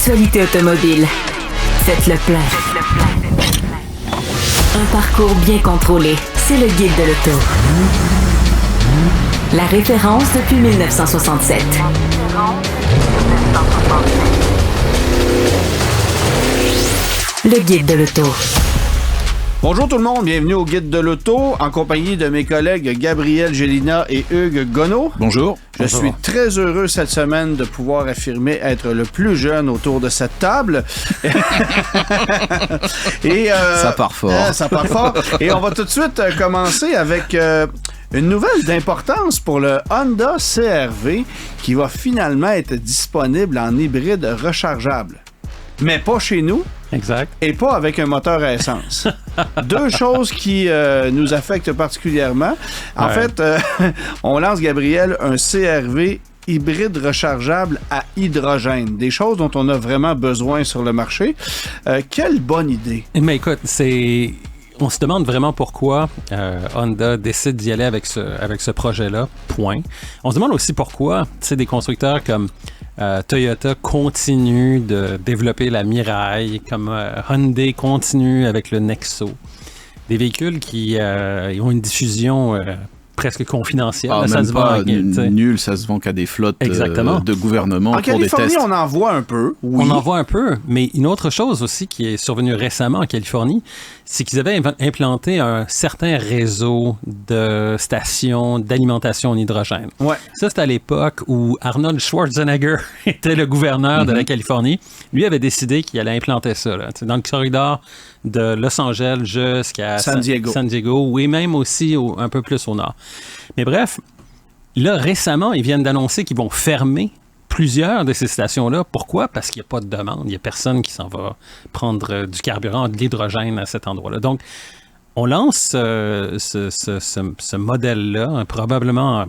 L'actualité automobile. Faites le plein. Un parcours bien contrôlé. C'est le Guide de l'auto. La référence depuis 1967. Le Guide de l'auto. Bonjour tout le monde, bienvenue au Guide de l'auto, en compagnie de mes collègues Gabriel Gélina et Hugues Gonneau. Bonjour. Je suis très heureux cette semaine de pouvoir affirmer être le plus jeune autour de cette table. Et, ça part fort. Ça part fort. Et on va tout de suite commencer avec une nouvelle d'importance pour le Honda CR-V qui va finalement être disponible en hybride rechargeable. Mais pas chez nous. Exact. Et pas avec un moteur à essence. Deux choses qui nous affectent particulièrement. En fait, on lance, Gabriel, un CR-V hybride rechargeable à hydrogène. Des choses dont on a vraiment besoin sur le marché. Quelle bonne idée. Mais écoute, on se demande vraiment pourquoi Honda décide d'y aller avec ce projet-là, point. On se demande aussi pourquoi des constructeurs comme Toyota continuent de développer la Mirai, comme Hyundai continue avec le Nexo. Des véhicules qui ont une diffusion presque confidentielle. Ah, ça même se pas vend, nul, ça se vend qu'à des flottes de gouvernement en pour Californie, des tests. on en voit un peu. Oui. On en voit un peu, mais une autre chose aussi qui est survenue récemment en Californie, c'est qu'ils avaient implanté un certain réseau de stations d'alimentation en hydrogène. Ouais. Ça, c'était à l'époque où Arnold Schwarzenegger était le gouverneur de la Californie. Lui avait décidé qu'il allait implanter ça, là, dans le corridor de Los Angeles jusqu'à San Diego. Oui, même aussi un peu plus au nord. Mais bref, là, récemment, ils viennent d'annoncer qu'ils vont fermer plusieurs de ces stations-là. Pourquoi? Parce qu'il n'y a pas de demande. Il n'y a personne qui s'en va prendre du carburant, de l'hydrogène à cet endroit-là. Donc, on lance ce modèle-là, probablement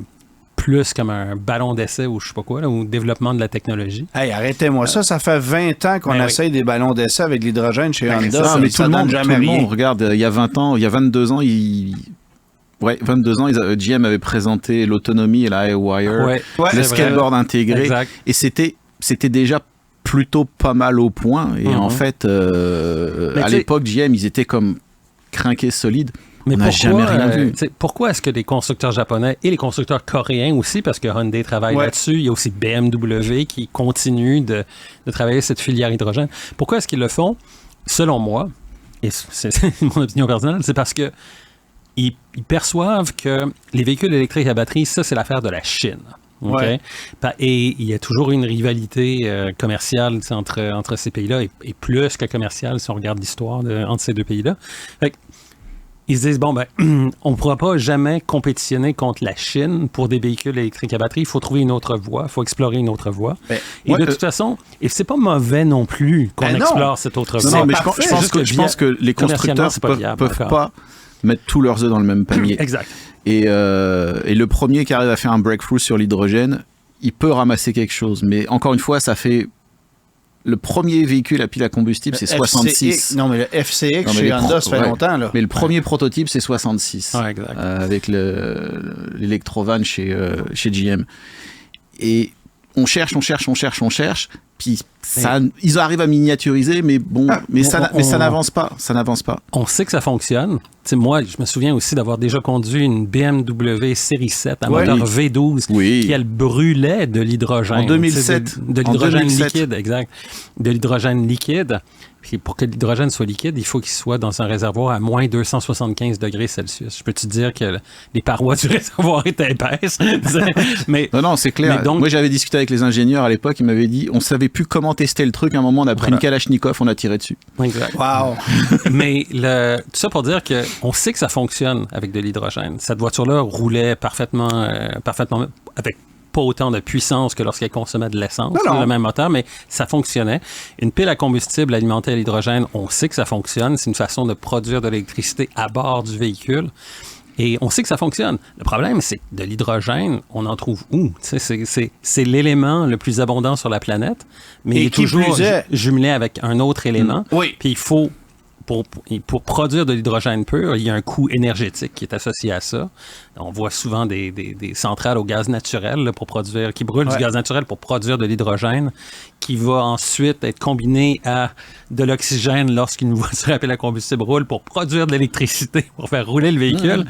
plus comme un ballon d'essai ou je sais pas quoi, là, ou développement de la technologie. Hey, arrêtez-moi ça fait 20 ans qu'on essaye des ballons d'essai avec l'hydrogène chez Honda. Ça, mais tout le monde, rien. regarde, il y a 22 ans, 22 ans, GM avait présenté l'autonomie et la iWire, le skateboard intégré, exact. Et c'était déjà plutôt pas mal au point. Et en fait, à l'époque, GM, ils étaient comme crinqués solides. Mais on n'a jamais rien vu. Pourquoi est-ce que les constructeurs japonais et les constructeurs coréens aussi, parce que Hyundai travaille là-dessus, il y a aussi BMW qui continue de travailler cette filière hydrogène. Pourquoi est-ce qu'ils le font? Selon moi, et c'est mon opinion personnelle, c'est parce que ils perçoivent que les véhicules électriques à batterie, ça, c'est l'affaire de la Chine. Okay? Ouais. Et il y a toujours une rivalité commerciale entre ces pays-là, et plus que commerciale si on regarde l'histoire entre ces deux pays-là. Fait que, ils se disent, on ne pourra pas jamais compétitionner contre la Chine pour des véhicules électriques à batterie. Il faut trouver une autre voie. Il faut explorer une autre voie. Et de toute façon, et c'est pas mauvais non plus qu'on explore cette autre voie. Non, mais je pense que les constructeurs ne peuvent pas mettre tous leurs œufs dans le même panier. Exact. Et le premier qui arrive à faire un breakthrough sur l'hydrogène, il peut ramasser quelque chose. Mais encore une fois, ça fait... Le premier véhicule à pile à combustible, c'est 66. Non, mais le FCX chez Honda, ça fait longtemps. Là. Mais le premier prototype, c'est 66. Ouais, exact. Avec l'Electrovan chez GM. Et on cherche. Puis ils arrivent à miniaturiser, mais ça n'avance pas. On sait que ça fonctionne. T'sais, moi, je me souviens aussi d'avoir déjà conduit une BMW Série 7 à moteur V12 qui, elle, brûlait de l'hydrogène. En 2007. De l'hydrogène liquide, exact. De l'hydrogène liquide. Puis pour que l'hydrogène soit liquide, il faut qu'il soit dans un réservoir à moins 275 degrés Celsius. Je peux te dire que les parois du réservoir étaient épaisses. Mais, non, c'est clair. Donc, moi, j'avais discuté avec les ingénieurs à l'époque. Ils m'avaient dit, on savait plus comment tester le truc. À un moment, on a pris une Kalachnikov, on a tiré dessus. Exact. Wow. Mais tout ça pour dire qu'on sait que ça fonctionne avec de l'hydrogène. Cette voiture-là roulait parfaitement avec pas autant de puissance que lorsqu'elle consommait de l'essence, le même moteur, mais ça fonctionnait. Une pile à combustible alimentée à l'hydrogène, on sait que ça fonctionne. C'est une façon de produire de l'électricité à bord du véhicule. Et on sait que ça fonctionne. Le problème, c'est que de l'hydrogène, on en trouve où? C'est l'élément le plus abondant sur la planète, mais il est toujours jumelé avec un autre élément. Oui. Puis il faut pour produire de l'hydrogène pur, il y a un coût énergétique qui est associé à ça. On voit souvent des centrales au gaz naturel là, qui brûlent du gaz naturel pour produire de l'hydrogène, qui va ensuite être combiné à de l'oxygène lorsqu'une voiture à pile à combustible roule pour produire de l'électricité, pour faire rouler le véhicule.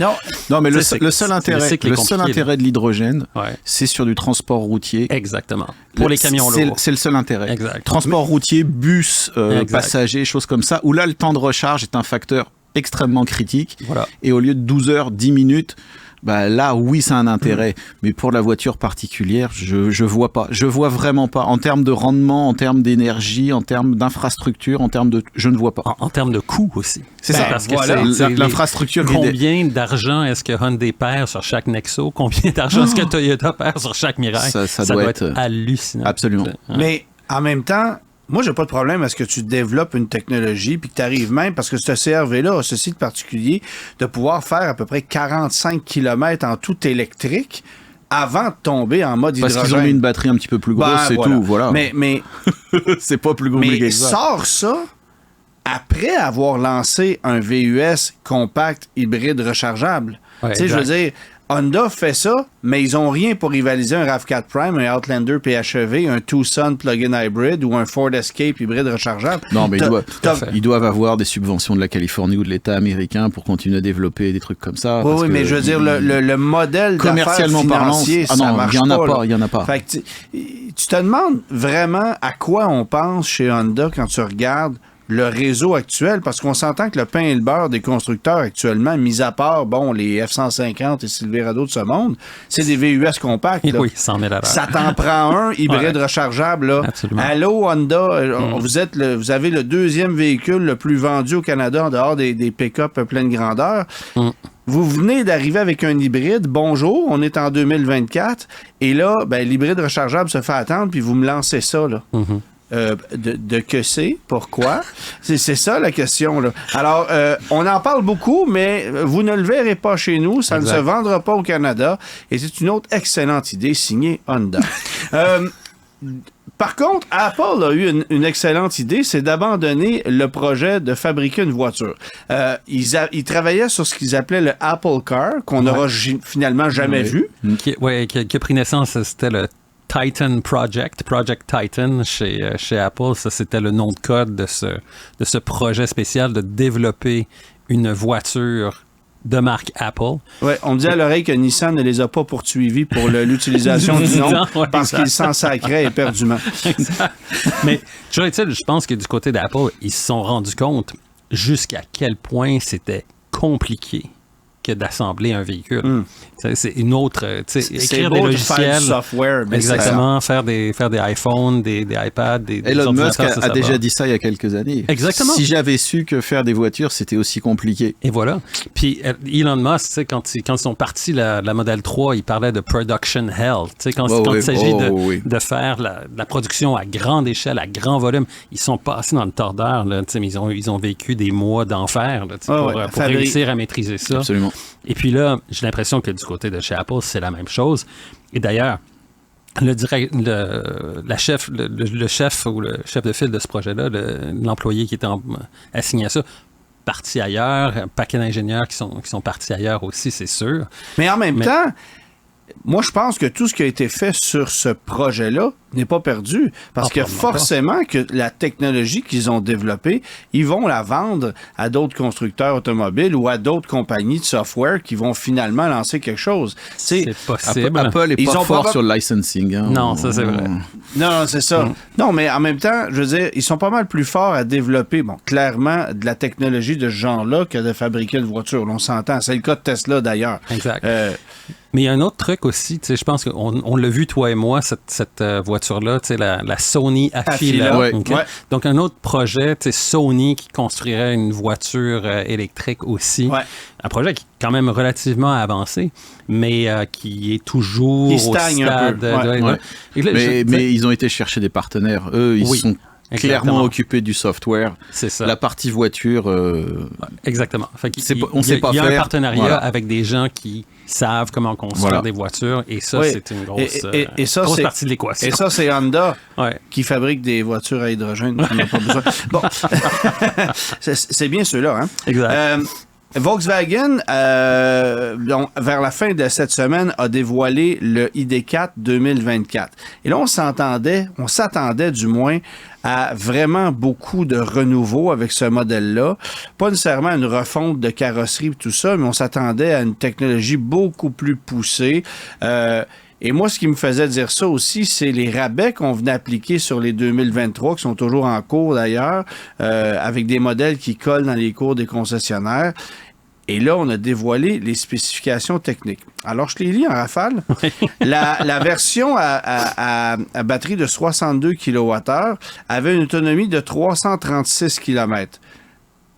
Non, mais le seul intérêt de l'hydrogène, c'est sur du transport routier. Exactement. Pour les camions lourds. C'est le seul intérêt. Exact. Transport routier, bus, passagers, choses comme ça, où là, le temps de recharge est un facteur extrêmement critique. Voilà. Et au lieu de 12 heures, 10 minutes, là, oui, c'est un intérêt. Mais pour la voiture particulière, je vois pas. Je vois vraiment pas. En termes de rendement, en termes d'énergie, en termes d'infrastructure, je ne vois pas. En termes de coût aussi. C'est ça. Parce que l'infrastructure. Combien d'argent est-ce que Hyundai perd sur chaque Nexo? Combien d'argent est-ce que Toyota perd sur chaque Mirai? Ça doit être hallucinant. Absolument. Mais en même temps, moi, j'ai pas de problème à ce que tu développes une technologie puis que tu arrives même, parce que ce CR-V-là a ceci de particulier, de pouvoir faire à peu près 45 km en tout électrique avant de tomber en mode hydrogène. Parce qu'ils ont mis une batterie un petit peu plus grosse, c'est tout. Voilà. Mais c'est pas plus compliqué que ça. Sors ça après avoir lancé un VUS compact hybride rechargeable. Ouais, tu sais, je veux dire, Honda fait ça, mais ils n'ont rien pour rivaliser un RAV4 Prime, un Outlander PHEV, un Tucson plug-in hybrid ou un Ford Escape hybride rechargeable. Non, mais ils doivent avoir des subventions de la Californie ou de l'État américain pour continuer à développer des trucs comme ça. Oui, mais je veux dire, le modèle commercialement financier, parlant, ça marche pas. Il n'y en a pas. Fait que tu te demandes vraiment à quoi on pense chez Honda quand tu regardes le réseau actuel, parce qu'on s'entend que le pain et le beurre des constructeurs actuellement, mis à part, les F-150 et Silverado de ce monde, c'est des VUS compacts. Là. Oui, 100 000 à l'heure. Ça t'en prend un hybride rechargeable. Là. Absolument. Allô, Honda, vous avez le deuxième véhicule le plus vendu au Canada en dehors des pick-up pleine grandeur. Vous venez d'arriver avec un hybride. Bonjour, on est en 2024. Et là, l'hybride rechargeable se fait attendre, puis vous me lancez ça, là. De que c'est, pourquoi? C'est ça la question, là. Alors, on en parle beaucoup, mais vous ne le verrez pas chez nous, ça ne se vendra pas au Canada, et c'est une autre excellente idée signée Honda. Par contre, Apple a eu une excellente idée, c'est d'abandonner le projet de fabriquer une voiture. Ils travaillaient sur ce qu'ils appelaient le Apple Car, qu'on n'aura finalement jamais vu. Qui a pris naissance, c'était le Titan Project Titan chez Apple. Ça, c'était le nom de code de ce projet spécial de développer une voiture de marque Apple. Oui, on me dit à l'oreille que Nissan ne les a pas poursuivis pour l'utilisation du nom parce qu'ils s'en sacraient éperdument. Exact. Mais je pense que du côté d'Apple, ils se sont rendus compte jusqu'à quel point c'était compliqué que d'assembler un véhicule. C'est une autre... écrire des logiciels... Faire du software. Exactement, faire des iPhones, des iPads, des Elon Musk a déjà dit ça il y a quelques années. Exactement. Si j'avais su que faire des voitures, c'était aussi compliqué. Et voilà. Puis Elon Musk, quand ils sont partis la Model 3, il parlait de production hell. Quand il s'agit de faire la production à grande échelle, à grand volume, ils sont passés dans le tordeur. Là, mais ils ont vécu des mois d'enfer pour réussir à maîtriser ça. Absolument. Et puis là, j'ai l'impression que du côté de chez Apple, c'est la même chose. Et d'ailleurs, le chef ou le chef de file de ce projet-là, l'employé qui était assigné à ça, parti ailleurs, un paquet d'ingénieurs qui sont partis ailleurs aussi, c'est sûr. Mais en même temps, moi, je pense que tout ce qui a été fait sur ce projet-là n'est pas perdu. Parce que forcément que la technologie qu'ils ont développée, ils vont la vendre à d'autres constructeurs automobiles ou à d'autres compagnies de software qui vont finalement lancer quelque chose. C'est possible. Apple n'est pas fort sur le licensing. Hein. Non, ça c'est vrai. Non, c'est ça. Non, mais en même temps, je veux dire, ils sont pas mal plus forts à développer, clairement, de la technologie de ce genre-là que de fabriquer une voiture. On s'entend. C'est le cas de Tesla, d'ailleurs. Exact. Mais il y a un autre truc aussi, je pense qu'on l'a vu, toi et moi, cette voiture-là, la Sony Afeela. Okay? Donc, un autre projet, Sony qui construirait une voiture électrique aussi. Ouais. Un projet qui est quand même relativement avancé, mais qui est toujours au stade... un peu. Mais ils ont été chercher des partenaires. Eux, ils sont clairement occupé du software. C'est ça. La partie voiture... Exactement. On sait pas faire. Il y a un partenariat avec des gens qui savent comment construire des voitures, et ça, c'est une grosse, grosse partie de l'équation. Et ça, c'est Honda qui fabrique des voitures à hydrogène. On n'a pas besoin. Bon, c'est bien ceux-là. Hein? Exact. Volkswagen, vers la fin de cette semaine, a dévoilé le ID4 2024. Et là, on s'attendait du moins à vraiment beaucoup de renouveau avec ce modèle-là. Pas nécessairement une refonte de carrosserie et tout ça, mais on s'attendait à une technologie beaucoup plus poussée. Et moi, ce qui me faisait dire ça aussi, c'est les rabais qu'on venait appliquer sur les 2023, qui sont toujours en cours d'ailleurs, avec des modèles qui collent dans les cours des concessionnaires. Et là, on a dévoilé les spécifications techniques. Alors, je les lis en rafale. La version à batterie de 62 kWh avait une autonomie de 336 km.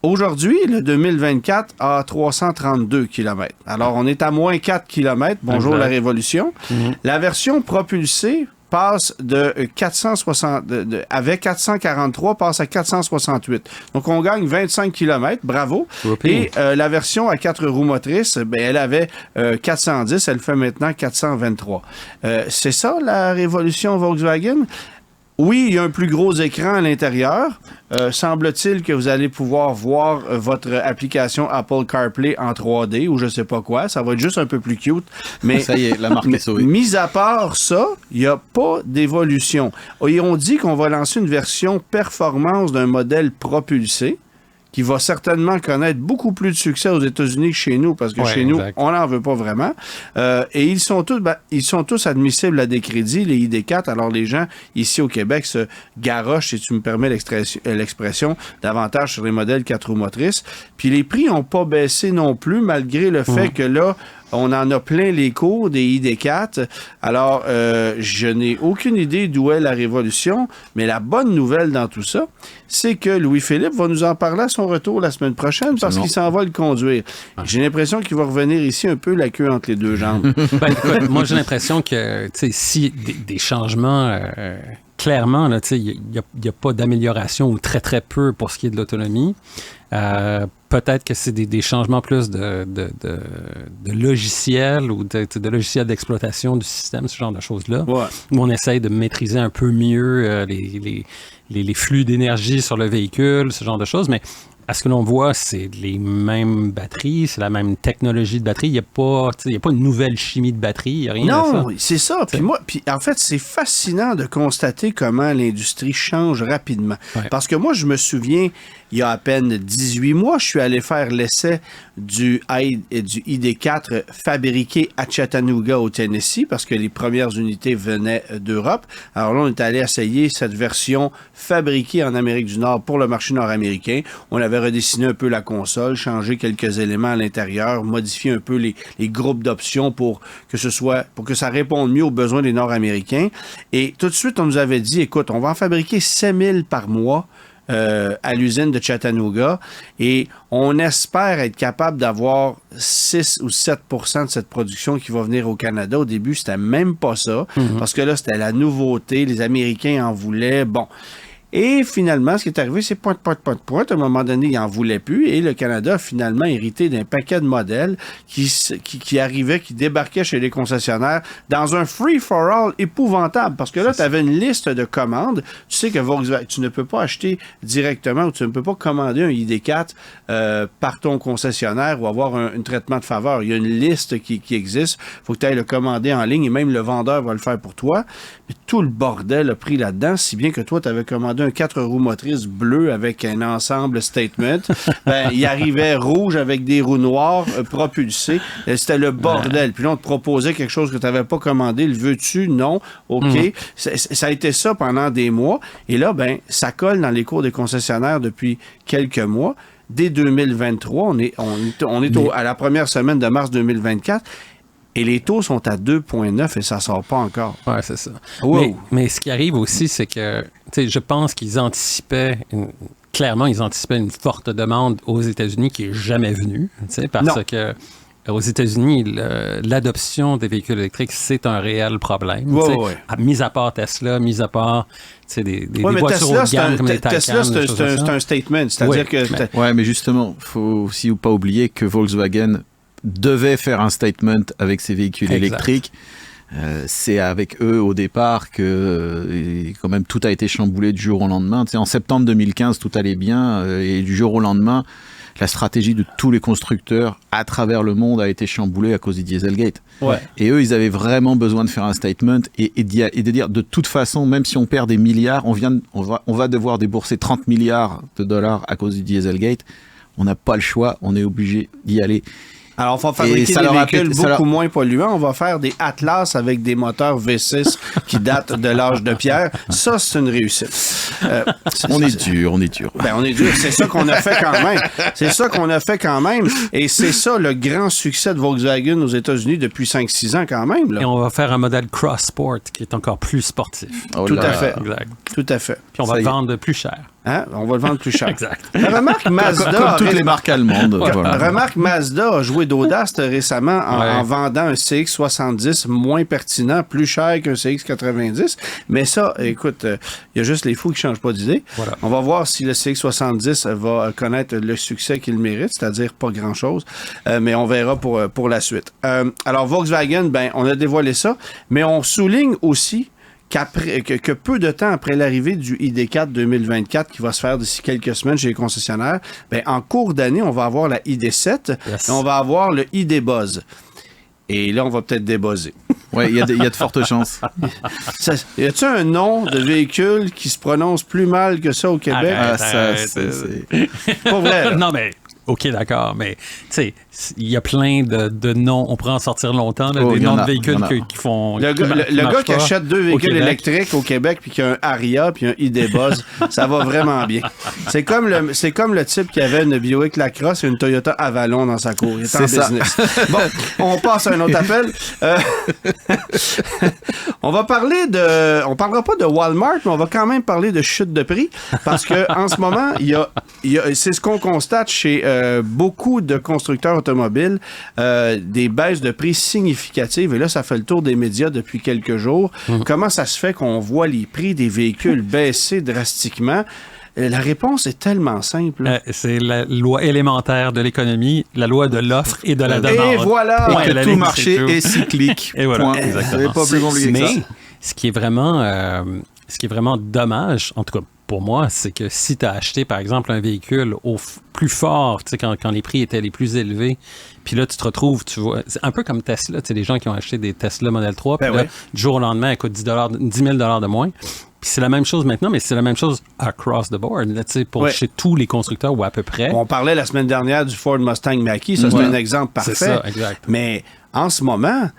Aujourd'hui, le 2024 a 332 km. Alors, on est à moins 4 km. Bonjour la révolution. La version propulsée passe de 460, avec 443, passe à 468. Donc, on gagne 25 km. Bravo. Et la version à 4 roues motrices, elle avait 410. Elle fait maintenant 423. C'est ça, la révolution Volkswagen? Oui, il y a un plus gros écran à l'intérieur. Semble-t-il que vous allez pouvoir voir votre application Apple CarPlay en 3D ou je sais pas quoi. Ça va être juste un peu plus cute. Mais ça y est, la marque est sauvée. Mis à part ça, il n'y a pas d'évolution. Et on dit qu'on va lancer une version performance d'un modèle propulsé qui va certainement connaître beaucoup plus de succès aux États-Unis que chez nous, parce que chez nous, on n'en veut pas vraiment. Et ils sont tous admissibles à des crédits, les ID4. Alors, les gens ici au Québec se garochent, si tu me permets l'expression, davantage sur les modèles 4 roues motrices. Puis les prix n'ont pas baissé non plus, malgré le fait que là, on en a plein les cours des ID4. Alors, je n'ai aucune idée d'où est la révolution, mais la bonne nouvelle dans tout ça, c'est que Louis-Philippe va nous en parler à son retour la semaine prochaine parce qu'il s'en va le conduire. J'ai l'impression qu'il va revenir ici un peu la queue entre les deux jambes. Écoute, moi, j'ai l'impression que si des changements... clairement, il n'y a pas d'amélioration ou très, très peu pour ce qui est de l'autonomie. Peut-être que c'est des changements plus de logiciels ou de logiciels d'exploitation du système, ce genre de choses-là, où on essaye de maîtriser un peu mieux les flux d'énergie sur le véhicule, ce genre de choses. Mais à ce que l'on voit, c'est les mêmes batteries, c'est la même technologie de batterie. Il n'y a pas une nouvelle chimie de batterie, il n'y a rien de ça. Non, c'est ça. Puis en fait, c'est fascinant de constater comment l'industrie change rapidement. Parce que moi, je me souviens, il y a à peine 18 mois, je suis allé faire l'essai du ID4 fabriqué à Chattanooga, au Tennessee, parce que les premières unités venaient d'Europe. Alors là, on est allé essayer cette version fabriquée en Amérique du Nord pour le marché nord-américain. On avait redessiné un peu la console, changé quelques éléments à l'intérieur, modifié un peu les groupes d'options pour que ça réponde mieux aux besoins des Nord-Américains. Et tout de suite, on nous avait dit, écoute, on va en fabriquer 7000 par mois à l'usine de Chattanooga et on espère être capable d'avoir 6 ou 7% de cette production qui va venir au Canada. Au début, c'était même pas ça, parce que là, c'était la nouveauté, les Américains en voulaient. Bon. Et finalement, ce qui est arrivé, c'est point. À un moment donné, ils n'en voulaient plus. Et le Canada a finalement hérité d'un paquet de modèles qui arrivaient, qui débarquaient chez les concessionnaires dans un free-for-all épouvantable. Parce que là, tu avais une liste de commandes. Tu sais que Volkswagen, tu ne peux pas acheter directement ou tu ne peux pas commander un ID4 par ton concessionnaire ou avoir un traitement de faveur. Il y a une liste qui existe. Il faut que tu ailles le commander en ligne et même le vendeur va le faire pour toi. Mais tout le bordel a pris là-dedans, si bien que toi, tu avais commandé un 4 roues motrices bleu avec un ensemble statement. Il arrivait rouge avec des roues noires propulsées. C'était le bordel. Puis là, on te proposait quelque chose que tu n'avais pas commandé. Le veux-tu? Non. OK. Ça a été ça pendant des mois. Et là, ça colle dans les cours des concessionnaires depuis quelques mois. Dès 2023, on est à la première semaine de mars 2024. Et les taux sont à 2,9 et ça ne sort pas encore. Oui, c'est ça. Wow. Mais ce qui arrive aussi, c'est que je pense qu'ils anticipaient clairement, ils anticipaient une forte demande aux États-Unis qui n'est jamais venue. Parce que aux États-Unis, l'adoption des véhicules électriques, c'est un réel problème. Mis à part Tesla, mis à part des voitures haut de gamme comme les Taycan. Tesla, c'est un statement. C'est-à-dire que... Oui, mais justement, il faut aussi pas oublier que Volkswagen devait faire un statement avec ses véhicules électriques. C'est avec eux au départ que quand même tout a été chamboulé du jour au lendemain. En septembre 2015, tout allait bien et du jour au lendemain, la stratégie de tous les constructeurs à travers le monde a été chamboulée à cause du Dieselgate. Et eux, ils avaient vraiment besoin de faire un statement et de dire de toute façon, même si on perd des milliards, on va devoir débourser 30 milliards de dollars à cause du Dieselgate. On n'a pas le choix, on est obligé d'y aller. Alors, on va fabriquer des véhicules beaucoup moins polluants. On va faire des Atlas avec des moteurs V6 qui datent de l'âge de pierre. Ça, c'est une réussite. On est dur. Ben, on est dur. C'est ça qu'on a fait quand même. Et c'est ça le grand succès de Volkswagen aux États-Unis depuis 5-6 ans quand même. Là. Et on va faire un modèle Cross Sport qui est encore plus sportif. Tout à fait. Exact. Tout à fait. Puis on va le vendre plus cher. Hein? On va le vendre plus cher. Exact. Remarque Mazda. Comme toutes les marques allemandes. Remarque Mazda a joué d'audace récemment en vendant un CX-70 moins pertinent, plus cher qu'un CX-90. Mais ça, écoute, il y a juste les fous qui ne changent pas d'idée. Voilà. On va voir si le CX-70 va connaître le succès qu'il mérite, c'est-à-dire pas grand-chose. Mais on verra pour la suite. Alors, Volkswagen, on a dévoilé ça, mais on souligne aussi que peu de temps après l'arrivée du ID4 2024 qui va se faire d'ici quelques semaines chez les concessionnaires, en cours d'année, on va avoir la ID7 et on va avoir le ID Buzz. Et là, on va peut-être débuzzer. Oui, il y a de fortes chances. Y a-t-il un nom de véhicule qui se prononce plus mal que ça au Québec? C'est pas vrai. Non, mais... OK, d'accord, mais tu sais, il y a plein de noms, on pourrait en sortir longtemps, des noms de véhicules qui font... Le gars qui achète 2 véhicules électriques au Québec puis qui a un Aria puis un ID Buzz, ça va vraiment bien. C'est comme le type qui avait une Buick Lacrosse et une Toyota Avalon dans sa cour. Il est en business. Bon, on passe à un autre appel. On parlera pas de Walmart, mais on va quand même parler de chute de prix parce que en ce moment, c'est ce qu'on constate chez beaucoup de constructeurs automobiles, des baisses de prix significatives. Et là, ça fait le tour des médias depuis quelques jours. Comment ça se fait qu'on voit les prix des véhicules baisser drastiquement? La réponse est tellement simple. C'est la loi élémentaire de l'économie, la loi de l'offre et de la demande. Et voilà! Et que tout marché est cyclique. Et voilà, exactement. C'est pas plus compliqué que ça. Mais ce qui est vraiment dommage, en tout cas pour moi, c'est que si tu as acheté, par exemple, un véhicule au plus fort, tu sais, quand les prix étaient les plus élevés, puis là, tu te retrouves, tu vois, c'est un peu comme Tesla, tu sais, des gens qui ont acheté des Tesla Model 3, puis là, du jour au lendemain, elle coûte 10 000 de moins. Puis c'est la même chose maintenant, mais c'est la même chose across the board, là, chez tous les constructeurs ou à peu près. On parlait la semaine dernière du Ford Mustang Mach-E, ça c'est un exemple parfait. C'est ça, exact. Mais en ce moment,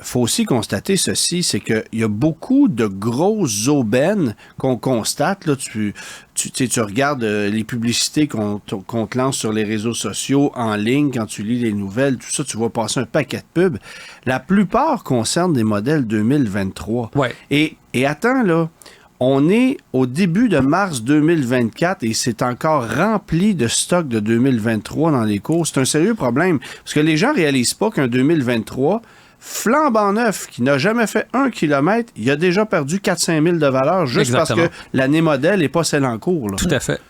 faut aussi constater ceci, c'est qu'il y a beaucoup de grosses aubaines qu'on constate. Là, tu regardes les publicités qu'on te lance sur les réseaux sociaux, en ligne, quand tu lis les nouvelles, tout ça, tu vois passer un paquet de pubs. La plupart concernent des modèles 2023. Ouais. Et attends, là, on est au début de mars 2024 et c'est encore rempli de stocks de 2023 dans les cours. C'est un sérieux problème parce que les gens ne réalisent pas qu'un 2023 flambant neuf, qui n'a jamais fait 1 kilomètre, il a déjà perdu 4-5 000 de valeur juste parce que l'année modèle n'est pas celle en cours. Là. Tout à fait.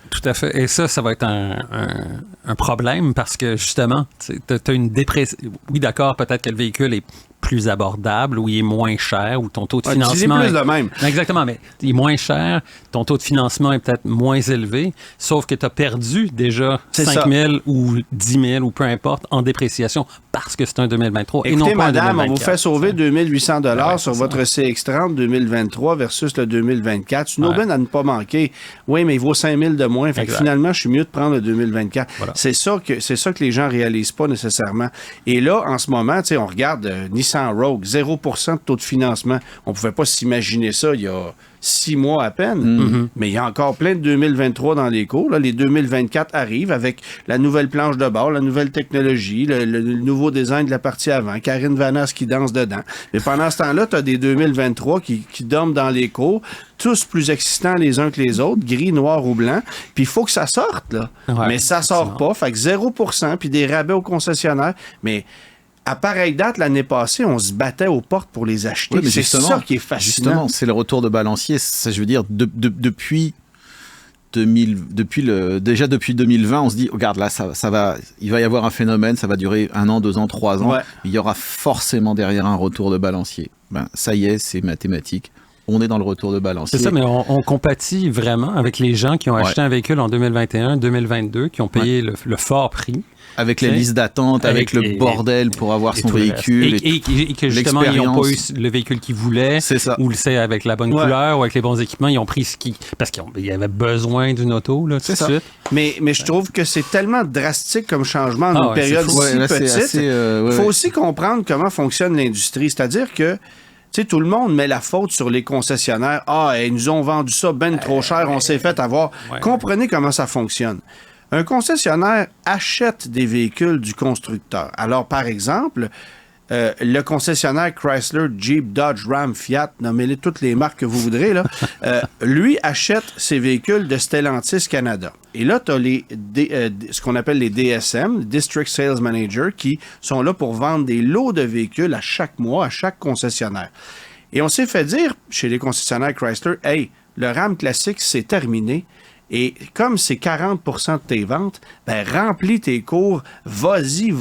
Et ça va être un problème parce que justement, tu as une dépression. Oui, d'accord, peut-être que le véhicule est plus abordable, ou il est moins cher, ou ton taux de financement... C'est plus de même. Exactement, mais il est moins cher, ton taux de financement est peut-être moins élevé, sauf que tu as perdu déjà 5 000 ou 10 000 ou peu importe en dépréciation parce que c'est un 2023 Écoutez, et non pas madame, un 2024. on vous fait sauver 2 800 sur votre CX-30 2023 versus le 2024. C'est une aubaine à ne pas manquer. Oui, mais il vaut 5 000 de moins. Fait que finalement, je suis mieux de prendre le 2024. Voilà. C'est ça que les gens réalisent pas nécessairement. Et là, en ce moment, on regarde Nissan Rogue, 0% de taux de financement. On pouvait pas s'imaginer ça il y 6 mois à peine. Mais il y a encore plein de 2023 dans les cours. Là. Les 2024 arrivent avec la nouvelle planche de bord, la nouvelle technologie, le nouveau design de la partie avant, Karine Vanasse qui danse dedans. Mais pendant ce temps-là, tu as des 2023 qui dorment dans les cours, tous plus excitants les uns que les autres, gris, noir ou blanc. Puis il faut que ça sorte, là. Ouais, mais ça sort pas. Fait que 0%, puis des rabais aux concessionnaires. Mais à pareille date, l'année passée, on se battait aux portes pour les acheter. Oui, c'est ça qui est fascinant. Justement, c'est le retour de balancier. Ça, je veux dire, depuis 2020, on se dit, regarde, là, ça va, il va y avoir un phénomène, ça va durer 1 an, 2 ans, 3 ans. Ouais. Il y aura forcément derrière un retour de balancier. Ben, ça y est, c'est mathématique. On est dans le retour de balancier. C'est ça, mais on compatit vraiment avec les gens qui ont acheté un véhicule en 2021, 2022, qui ont payé le fort prix. Avec les listes d'attente, avec le bordel pour avoir son véhicule. Et que justement, ils n'ont pas eu le véhicule qu'ils voulaient. C'est ça. Ou c'est avec la bonne couleur, ou avec les bons équipements. Ils ont pris ce qui... Parce qu'il y avait besoin d'une auto, là, tout de suite. Mais je trouve que c'est tellement drastique comme changement dans une période si petite. Il faut aussi comprendre comment fonctionne l'industrie. C'est-à-dire que tu sais, tout le monde met la faute sur les concessionnaires. Ah, ils nous ont vendu ça ben trop cher, on s'est fait avoir. Ouais. Comprenez comment ça fonctionne. Un concessionnaire achète des véhicules du constructeur. Alors, par exemple, le concessionnaire Chrysler, Jeep, Dodge, Ram, Fiat, nommez-les toutes les marques que vous voudrez, là, lui achète ses véhicules de Stellantis Canada. Et là, tu as ce qu'on appelle les DSM, District Sales Manager, qui sont là pour vendre des lots de véhicules à chaque mois, à chaque concessionnaire. Et on s'est fait dire, chez les concessionnaires Chrysler, « Hey, le Ram classique, c'est terminé. » Et comme c'est 40% de tes ventes, ben remplis tes cours, vas-y,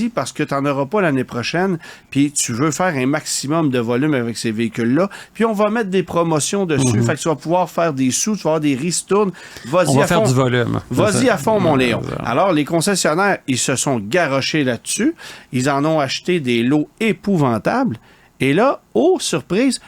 parce que tu n'en auras pas l'année prochaine, puis tu veux faire un maximum de volume avec ces véhicules-là, puis on va mettre des promotions dessus, fait que tu vas pouvoir faire des sous, tu vas avoir des ristournes, vas-y on va faire du volume. Vas-y à fond, mon Léon. Alors, les concessionnaires, ils se sont garrochés là-dessus, ils en ont acheté des lots épouvantables, et là, surprise,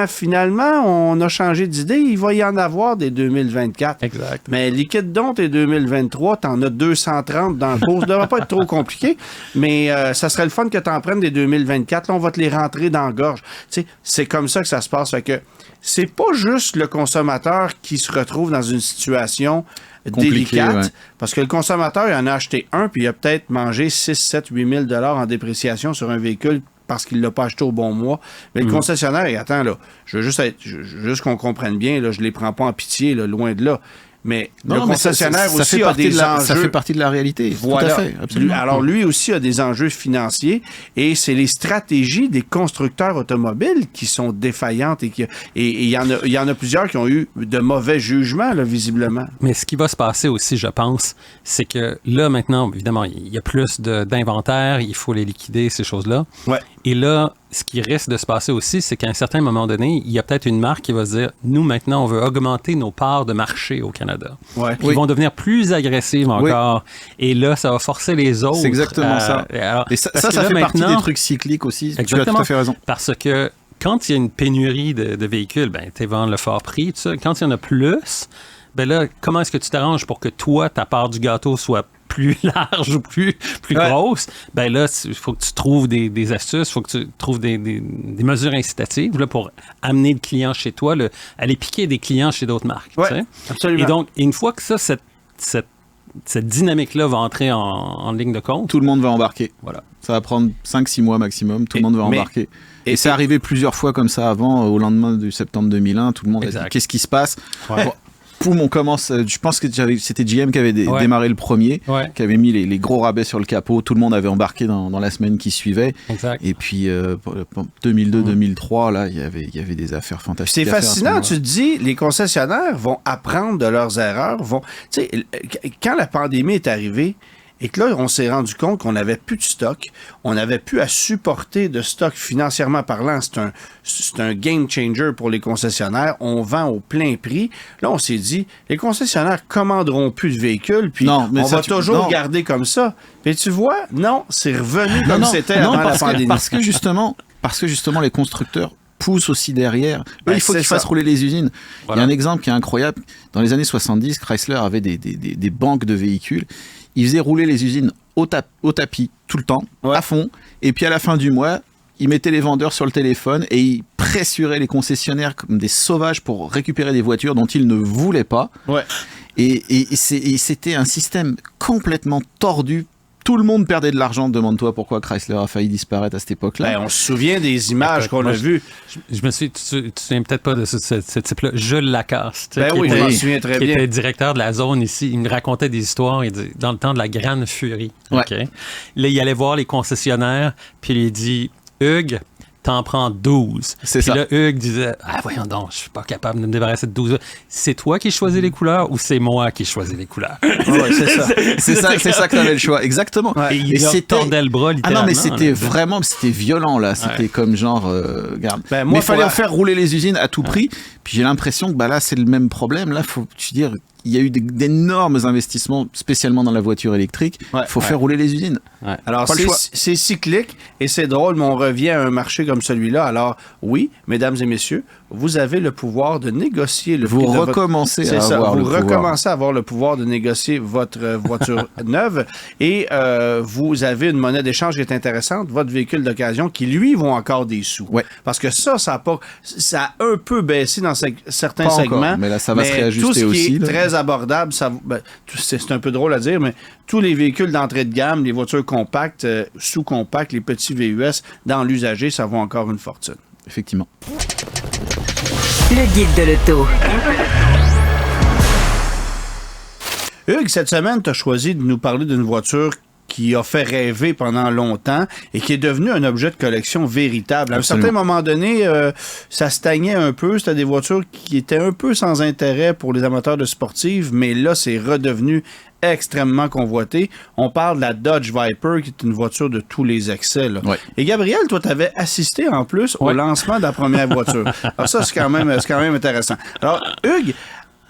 finalement, on a changé d'idée, il va y en avoir des 2024. Exact. Mais liquide donc tes 2023, t'en as 230 dans le cours. Ça devrait pas être trop compliqué, mais ça serait le fun que t'en prennes des 2024. Là, on va te les rentrer dans la gorge. Tu sais, c'est comme ça que ça se passe. Fait que c'est pas juste le consommateur qui se retrouve dans une situation délicate, parce que le consommateur, il en a acheté un, puis il a peut-être mangé 6, 7, 8 000 $ en dépréciation sur un véhicule parce qu'il ne l'a pas acheté au bon mois. Mais le concessionnaire, attends, là, je veux juste qu'on comprenne bien, là, je ne les prends pas en pitié, là, loin de là. Mais le concessionnaire aussi a des enjeux. Ça fait partie de la réalité. Voilà. Tout à fait, absolument. Alors, lui aussi a des enjeux financiers et c'est les stratégies des constructeurs automobiles qui sont défaillantes et il y en a plusieurs qui ont eu de mauvais jugements, là, visiblement. Mais ce qui va se passer aussi, je pense, c'est que là, maintenant, évidemment, il y a plus d'inventaire, il faut les liquider, ces choses-là. Ouais. Et là, ce qui risque de se passer aussi, c'est qu'à un certain moment donné, il y a peut-être une marque qui va se dire, nous, maintenant, on veut augmenter nos parts de marché au Canada. Ouais. Ils vont devenir plus agressives encore. Oui. Et là, ça va forcer les autres. C'est exactement ça. Alors, et ça fait partie des trucs cycliques aussi. Exactement, tu as tout à fait raison. Parce que quand il y a une pénurie de véhicules, ben, tu vends le fort prix, tout ça. Quand il y en a plus, ben là, comment est-ce que tu t'arranges pour que toi, ta part du gâteau soit plus large ou plus grosse, ben là, il faut que tu trouves des astuces, il faut que tu trouves des mesures incitatives là, pour amener le client chez toi, aller piquer des clients chez d'autres marques. Oui, absolument. Et donc, une fois que ça, cette dynamique-là va entrer en ligne de compte, tout le monde va embarquer. Voilà. Ça va prendre 5-6 mois maximum, tout le monde va embarquer. Et c'est arrivé plusieurs fois comme ça avant, au lendemain du septembre 2001, tout le monde a dit « Qu'est-ce qui se passe ?» Poum, on commence. Je pense que c'était GM qui avait démarré le premier, qui avait mis les gros rabais sur le capot. Tout le monde avait embarqué dans la semaine qui suivait. Exact. Et puis 2002-2003, là, il y avait des affaires fantastiques. C'est fascinant. Tu te dis, les concessionnaires vont apprendre de leurs erreurs. Tu sais, quand la pandémie est arrivée. Et que là, on s'est rendu compte qu'on n'avait plus de stock, on n'avait plus à supporter de stock financièrement parlant. C'est un game changer pour les concessionnaires. On vend au plein prix. Là, on s'est dit, les concessionnaires commanderont plus de véhicules, puis on va toujours garder comme ça. Mais tu vois, non, c'est revenu comme c'était avant la pandémie. Parce que justement, les constructeurs poussent aussi derrière. Il faut qu'ils fassent rouler les usines. Voilà. Il y a un exemple qui est incroyable. Dans les années 70, Chrysler avait des banques de véhicules. Ils faisaient rouler les usines au tapis tout le temps, à fond. Et puis à la fin du mois, ils mettaient les vendeurs sur le téléphone et ils pressuraient les concessionnaires comme des sauvages pour récupérer des voitures dont ils ne voulaient pas. Ouais. Et c'était un système complètement tordu. Tout le monde perdait de l'argent. Demande-toi pourquoi Chrysler a failli disparaître à cette époque-là. On se souvient des images qu'on a vues. Je me suis... Tu te souviens peut-être pas de ce type-là. Jules Lacaste. Oui, je m'en souviens très bien. Qui était directeur de la zone ici. Il me racontait des histoires dans le temps de la Grande Furie. Ouais. Okay? Là, il allait voir les concessionnaires, puis il dit « Hugues, t'en prends 12. » C'est puis ça. là, Hugues disait « Ah, voyons donc, je suis pas capable de me débarrasser de 12. C'est toi qui choisis les couleurs ou c'est moi qui choisis les couleurs? » Ouais, c'est ça. C'est ça que t'avais le choix. Exactement. Ouais. Et il tordait le bras, littéralement. Ah non, mais c'était vraiment là. C'était comme genre, regarde. Moi, mais il fallait faire rouler les usines à tout prix. Puis j'ai l'impression que là, c'est le même problème. Là, faut dire, il y a eu d'énormes investissements, spécialement dans la voiture électrique. Il faut faire rouler les usines. Ouais. Alors, c'est cyclique et c'est drôle, mais on revient à un marché comme celui-là. Alors, oui, mesdames et messieurs, vous avez le pouvoir de négocier le prix de votre... Vous recommencez à avoir le pouvoir de négocier votre voiture neuve et vous avez une monnaie d'échange qui est intéressante, votre véhicule d'occasion qui, lui, vaut encore des sous. Ouais. Parce que ça a un peu baissé dans certains pas segments. Encore, mais là, ça va se réajuster aussi. Tout ce qui est très abordable, c'est un peu drôle à dire, mais tous les véhicules d'entrée de gamme, les voitures compactes, sous-compactes, les petits VUS, dans l'usager, ça vaut encore une fortune. Effectivement. Le guide de l'auto. Hugues, cette semaine, tu as choisi de nous parler d'une voiture qui a fait rêver pendant longtemps et qui est devenue un objet de collection véritable. À un certain moment donné, ça stagnait un peu. C'était des voitures qui étaient un peu sans intérêt pour les amateurs de sportives, mais là, c'est redevenu extrêmement convoité. On parle de la Dodge Viper, qui est une voiture de tous les excès. Là. Ouais. Et Gabriel, toi, tu avais assisté en plus au lancement de la première voiture. Alors ça, c'est quand même intéressant. Alors, Hugues,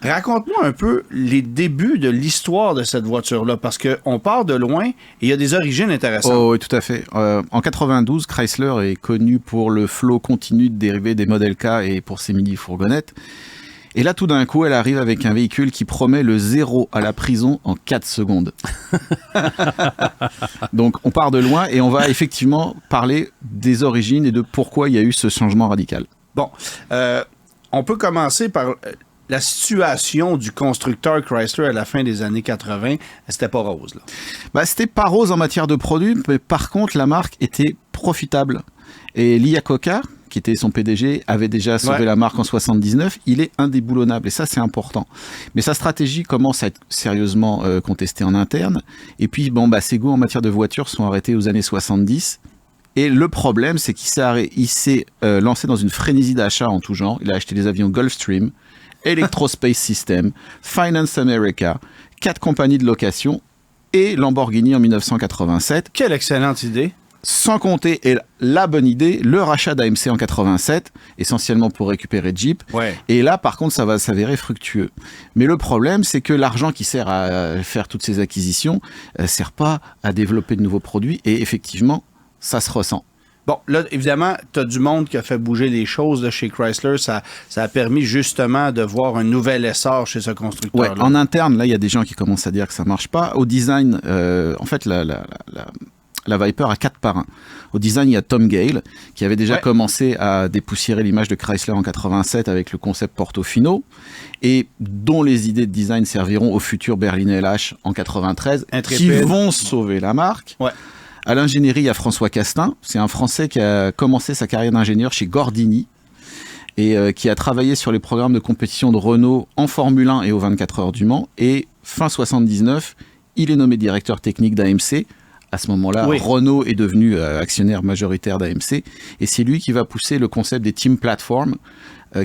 raconte-moi un peu les débuts de l'histoire de cette voiture-là, parce qu'on part de loin et il y a des origines intéressantes. Oh, oui, tout à fait. En 92, Chrysler est connu pour le flot continu de dérivés des Model K et pour ses mini-fourgonnettes. Et là, tout d'un coup, elle arrive avec un véhicule qui promet le 0 à la prison en 4 secondes. Donc, on part de loin et on va effectivement parler des origines et de pourquoi il y a eu ce changement radical. Bon, on peut commencer par... La situation du constructeur Chrysler à la fin des années 80, c'était pas rose. Là. C'était pas rose en matière de produits, mais par contre, la marque était profitable. Et Lee Iacocca, qui était son PDG, avait déjà sauvé la marque en 79. Il est indéboulonnable, et ça, c'est important. Mais sa stratégie commence à être sérieusement contestée en interne. Et puis, ses goûts en matière de voitures sont arrêtés aux années 70. Et le problème, c'est qu'il s'est lancé dans une frénésie d'achat en tout genre. Il a acheté des avions Gulfstream, Electrospace System, Finance America, 4 compagnies de location et Lamborghini en 1987. Quelle excellente idée! Sans compter, et la bonne idée, le rachat d'AMC en 87, essentiellement pour récupérer Jeep. Ouais. Et là, par contre, ça va s'avérer fructueux. Mais le problème, c'est que l'argent qui sert à faire toutes ces acquisitions ne sert pas à développer de nouveaux produits. Et effectivement, ça se ressent. Bon, là, évidemment, tu as du monde qui a fait bouger les choses de chez Chrysler. Ça a permis justement de voir un nouvel essor chez ce constructeur-là. Ouais, en interne, là, il y a des gens qui commencent à dire que ça marche pas. Au design, en fait, la Viper a 4 parrains. Au design, il y a Tom Gale, qui avait déjà commencé à dépoussiérer l'image de Chrysler en 87 avec le concept Portofino, et dont les idées de design serviront au futur Berliner LH en 93, qui vont sauver la marque. Ouais. À l'ingénierie, il y a François Castin. C'est un Français qui a commencé sa carrière d'ingénieur chez Gordini et qui a travaillé sur les programmes de compétition de Renault en Formule 1 et aux 24 heures du Mans. Et fin 79, il est nommé directeur technique d'AMC. À ce moment-là, Renault est devenu actionnaire majoritaire d'AMC. Et c'est lui qui va pousser le concept des team platforms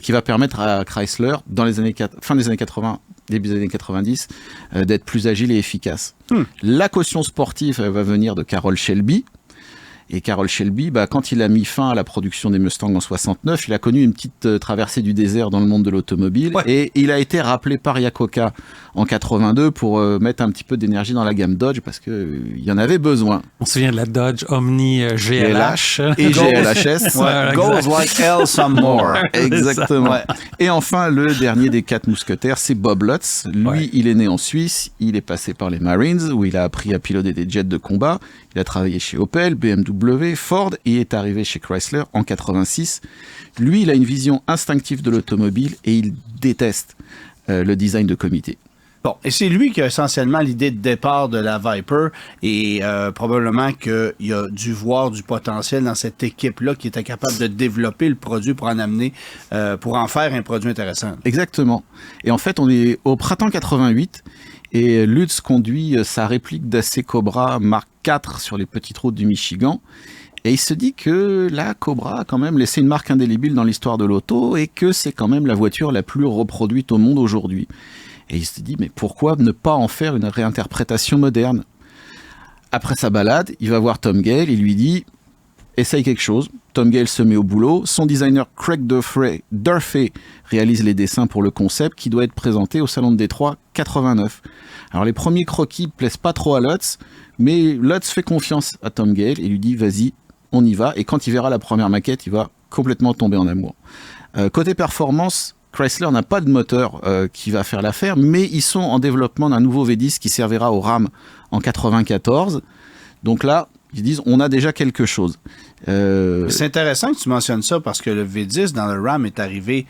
qui va permettre à Chrysler, dans les années fin des années 80, début des années 90, d'être plus agile et efficace. La caution sportive va venir de Carroll Shelby. Et Carroll Shelby, quand il a mis fin à la production des Mustang en 69, il a connu une petite traversée du désert dans le monde de l'automobile. Ouais. Et il a été rappelé par Iacocca en 82 pour mettre un petit peu d'énergie dans la gamme Dodge parce qu'il y en avait besoin. On se souvient de la Dodge Omni GLH. Et GLHS. Goes like hell some more. Exactement. Ouais. Et enfin, le dernier des 4 mousquetaires, c'est Bob Lutz. Lui, il est né en Suisse. Il est passé par les Marines où il a appris à piloter des jets de combat. Il a travaillé chez Opel, BMW, BMW. Ford y est arrivé chez Chrysler en 86. Lui, il a une vision instinctive de l'automobile et il déteste le design de comité. Bon, et c'est lui qui a essentiellement l'idée de départ de la Viper et probablement qu'il a dû voir du potentiel dans cette équipe-là qui était capable de développer le produit pour en amener, pour en faire un produit intéressant. Exactement. Et en fait, on est au printemps 88 et Lutz conduit sa réplique d'AC Cobra Mark IV sur les petites routes du Michigan. Et il se dit que la Cobra a quand même laissé une marque indélébile dans l'histoire de l'auto et que c'est quand même la voiture la plus reproduite au monde aujourd'hui. Et il se dit, mais pourquoi ne pas en faire une réinterprétation moderne ? Après sa balade, il va voir Tom Gale, il lui dit, essaye quelque chose. Tom Gale se met au boulot. Son designer Craig Durfee réalise les dessins pour le concept qui doit être présenté au Salon de Détroit 89. Alors les premiers croquis ne plaisent pas trop à Lutz, mais Lutz fait confiance à Tom Gale et lui dit, vas-y, on y va. Et quand il verra la première maquette, il va complètement tomber en amour. Côté performance, Chrysler n'a pas de moteur qui va faire l'affaire, mais ils sont en développement d'un nouveau V10 qui servira au Ram en 94. Donc là, ils disent, on a déjà quelque chose. C'est intéressant que tu mentionnes ça parce que le V10 dans le Ram est arrivé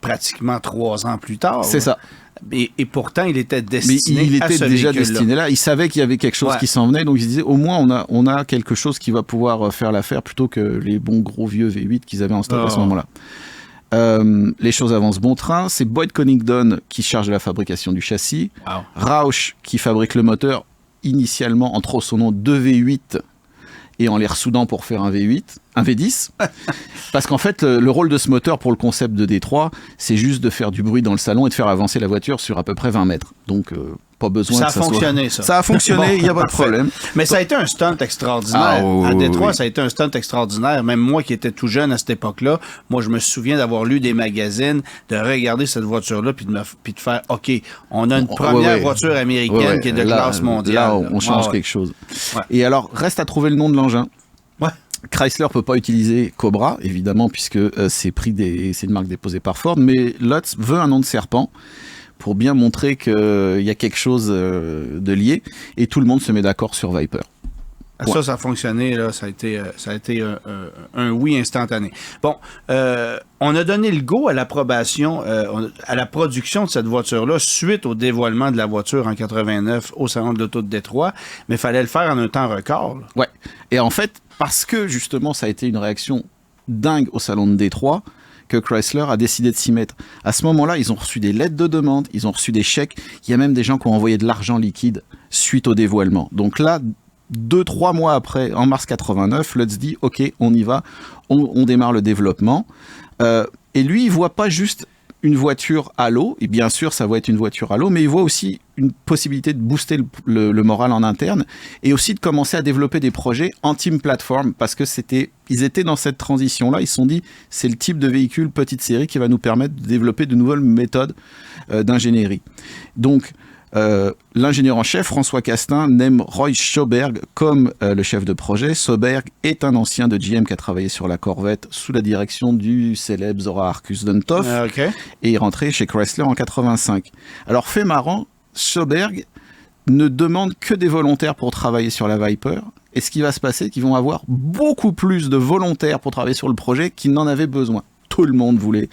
pratiquement 3 ans plus tard. C'est ça. Et pourtant, il était destiné mais il à était ce déjà véhicule-là. destiné là. Il savait qu'il y avait quelque chose qui s'en venait, donc il disait au moins on a quelque chose qui va pouvoir faire l'affaire plutôt que les bons gros vieux V8 qu'ils avaient en stock à ce moment-là. Les choses avancent bon train. C'est Boyd Connington qui charge de la fabrication du châssis. Wow. Roush qui fabrique le moteur initialement en tronçonnant 2 V8 et en les ressoudant pour faire un V10. Parce qu'en fait, le rôle de ce moteur pour le concept de Détroit, c'est juste de faire du bruit dans le salon et de faire avancer la voiture sur à peu près 20 mètres. Donc, pas besoin ça que ça soit... Ça a fonctionné, ça. Ça a fonctionné, il n'y a pas de problème. Mais ça a été un stunt extraordinaire. À Détroit, ça a été un stunt extraordinaire. Même moi qui étais tout jeune à cette époque-là, moi, je me souviens d'avoir lu des magazines, de regarder cette voiture-là, puis de faire, OK, on a une première voiture américaine qui est de classe mondiale. Là, on change quelque chose. Ouais. Et alors, reste à trouver le nom de l'engin. Ouais. Chrysler peut pas utiliser Cobra, évidemment, puisque c'est une marque déposée par Ford, mais Lutz veut un nom de serpent pour bien montrer qu'il y a quelque chose de lié, et tout le monde se met d'accord sur Viper. Ça a fonctionné, là, ça a été un oui instantané. Bon, on a donné le go à l'approbation, à la production de cette voiture-là suite au dévoilement de la voiture en 89 au Salon de l'Auto de Détroit, mais il fallait le faire en un temps record. Là. Ouais, et en fait, parce que justement ça a été une réaction dingue au Salon de Détroit, que Chrysler a décidé de s'y mettre. À ce moment-là, ils ont reçu des lettres de demande, ils ont reçu des chèques, il y a même des gens qui ont envoyé de l'argent liquide suite au dévoilement. Donc là, 2-3 mois après, en mars 89, Lutz dit « Ok, on y va, on démarre le développement ». Et lui, il voit pas juste une voiture à l'eau, et bien sûr, ça va être une voiture à l'eau, mais il voit aussi une possibilité de booster le moral en interne, et aussi de commencer à développer des projets en team platform, parce que ils étaient dans cette transition-là, ils se sont dit, c'est le type de véhicule petite série qui va nous permettre de développer de nouvelles méthodes d'ingénierie. Donc, l'ingénieur en chef, François Castin, nomme Roy Sjoberg comme le chef de projet. Sjoberg est un ancien de GM qui a travaillé sur la Corvette sous la direction du célèbre Zora Arkus Duntov et est rentré chez Chrysler en 85. Alors, fait marrant, Sjoberg ne demande que des volontaires pour travailler sur la Viper. Et ce qui va se passer, c'est qu'ils vont avoir beaucoup plus de volontaires pour travailler sur le projet qu'ils n'en avaient besoin. Tout le monde voulait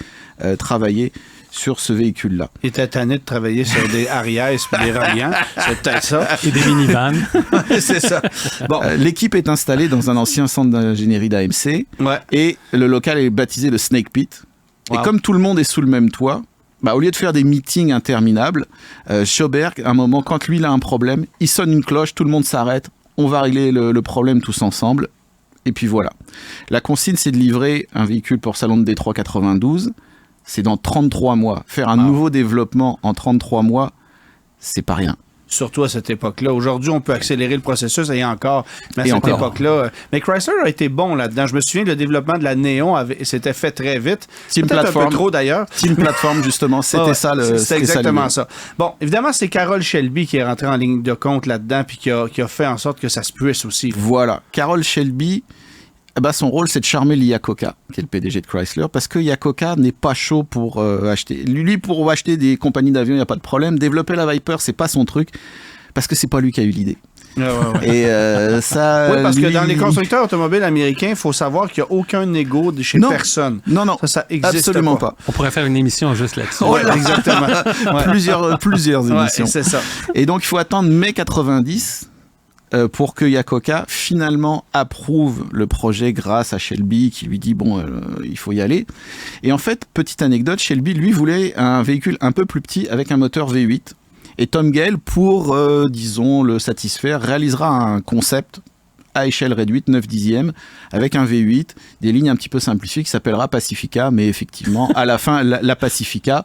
travailler sur ce véhicule-là. Il était tanné de travailler sur des Ariès et des Radiant, c'est peut-être ça. Et des minivans. C'est ça. Bon. L'équipe est installée dans un ancien centre d'ingénierie d'AMC et le local est baptisé le Snake Pit. Wow. Et comme tout le monde est sous le même toit, au lieu de faire des meetings interminables, Sjoberg, à un moment, quand lui il a un problème, il sonne une cloche, tout le monde s'arrête, on va régler le problème tous ensemble. Et puis voilà. La consigne, c'est de livrer un véhicule pour Salon de Détroit 92. C'est dans 33 mois. Faire un nouveau développement en 33 mois, c'est pas rien. Surtout à cette époque-là. Aujourd'hui, on peut accélérer le processus et encore. Mais à cette époque-là. Mais Chrysler a été bon là-dedans. Je me souviens, le développement de la Néon s'était fait très vite. Team Platform. Un peu trop d'ailleurs. Team Platform, justement. C'était ça. C'est exactement ça. Bon, évidemment, c'est Carroll Shelby qui est rentré en ligne de compte là-dedans puis qui a fait en sorte que ça se puisse aussi. Voilà. Carroll Shelby. Son rôle, c'est de charmer l'Iacocca, qui est le PDG de Chrysler, parce que Iacocca n'est pas chaud pour acheter. Lui, pour acheter des compagnies d'avions, il n'y a pas de problème. Développer la Viper, c'est pas son truc, parce que c'est pas lui qui a eu l'idée. Et ça. Oui, parce que dans les constructeurs automobiles américains, il faut savoir qu'il n'y a aucun négo de chez personne. Non. Ça existe absolument pas. On pourrait faire une émission juste là-dessus. Oui, exactement. Plusieurs émissions. C'est ça. Et donc, il faut attendre mai 90 pour que Yakoka finalement approuve le projet grâce à Shelby qui lui dit il faut y aller. Et en fait, petite anecdote, Shelby lui voulait un véhicule un peu plus petit avec un moteur V8. Et Tom Gale, pour disons le satisfaire, réalisera un concept à échelle réduite, 9/10, avec un V8, des lignes un petit peu simplifiées qui s'appellera Pacifica, mais effectivement, à la fin, la Pacifica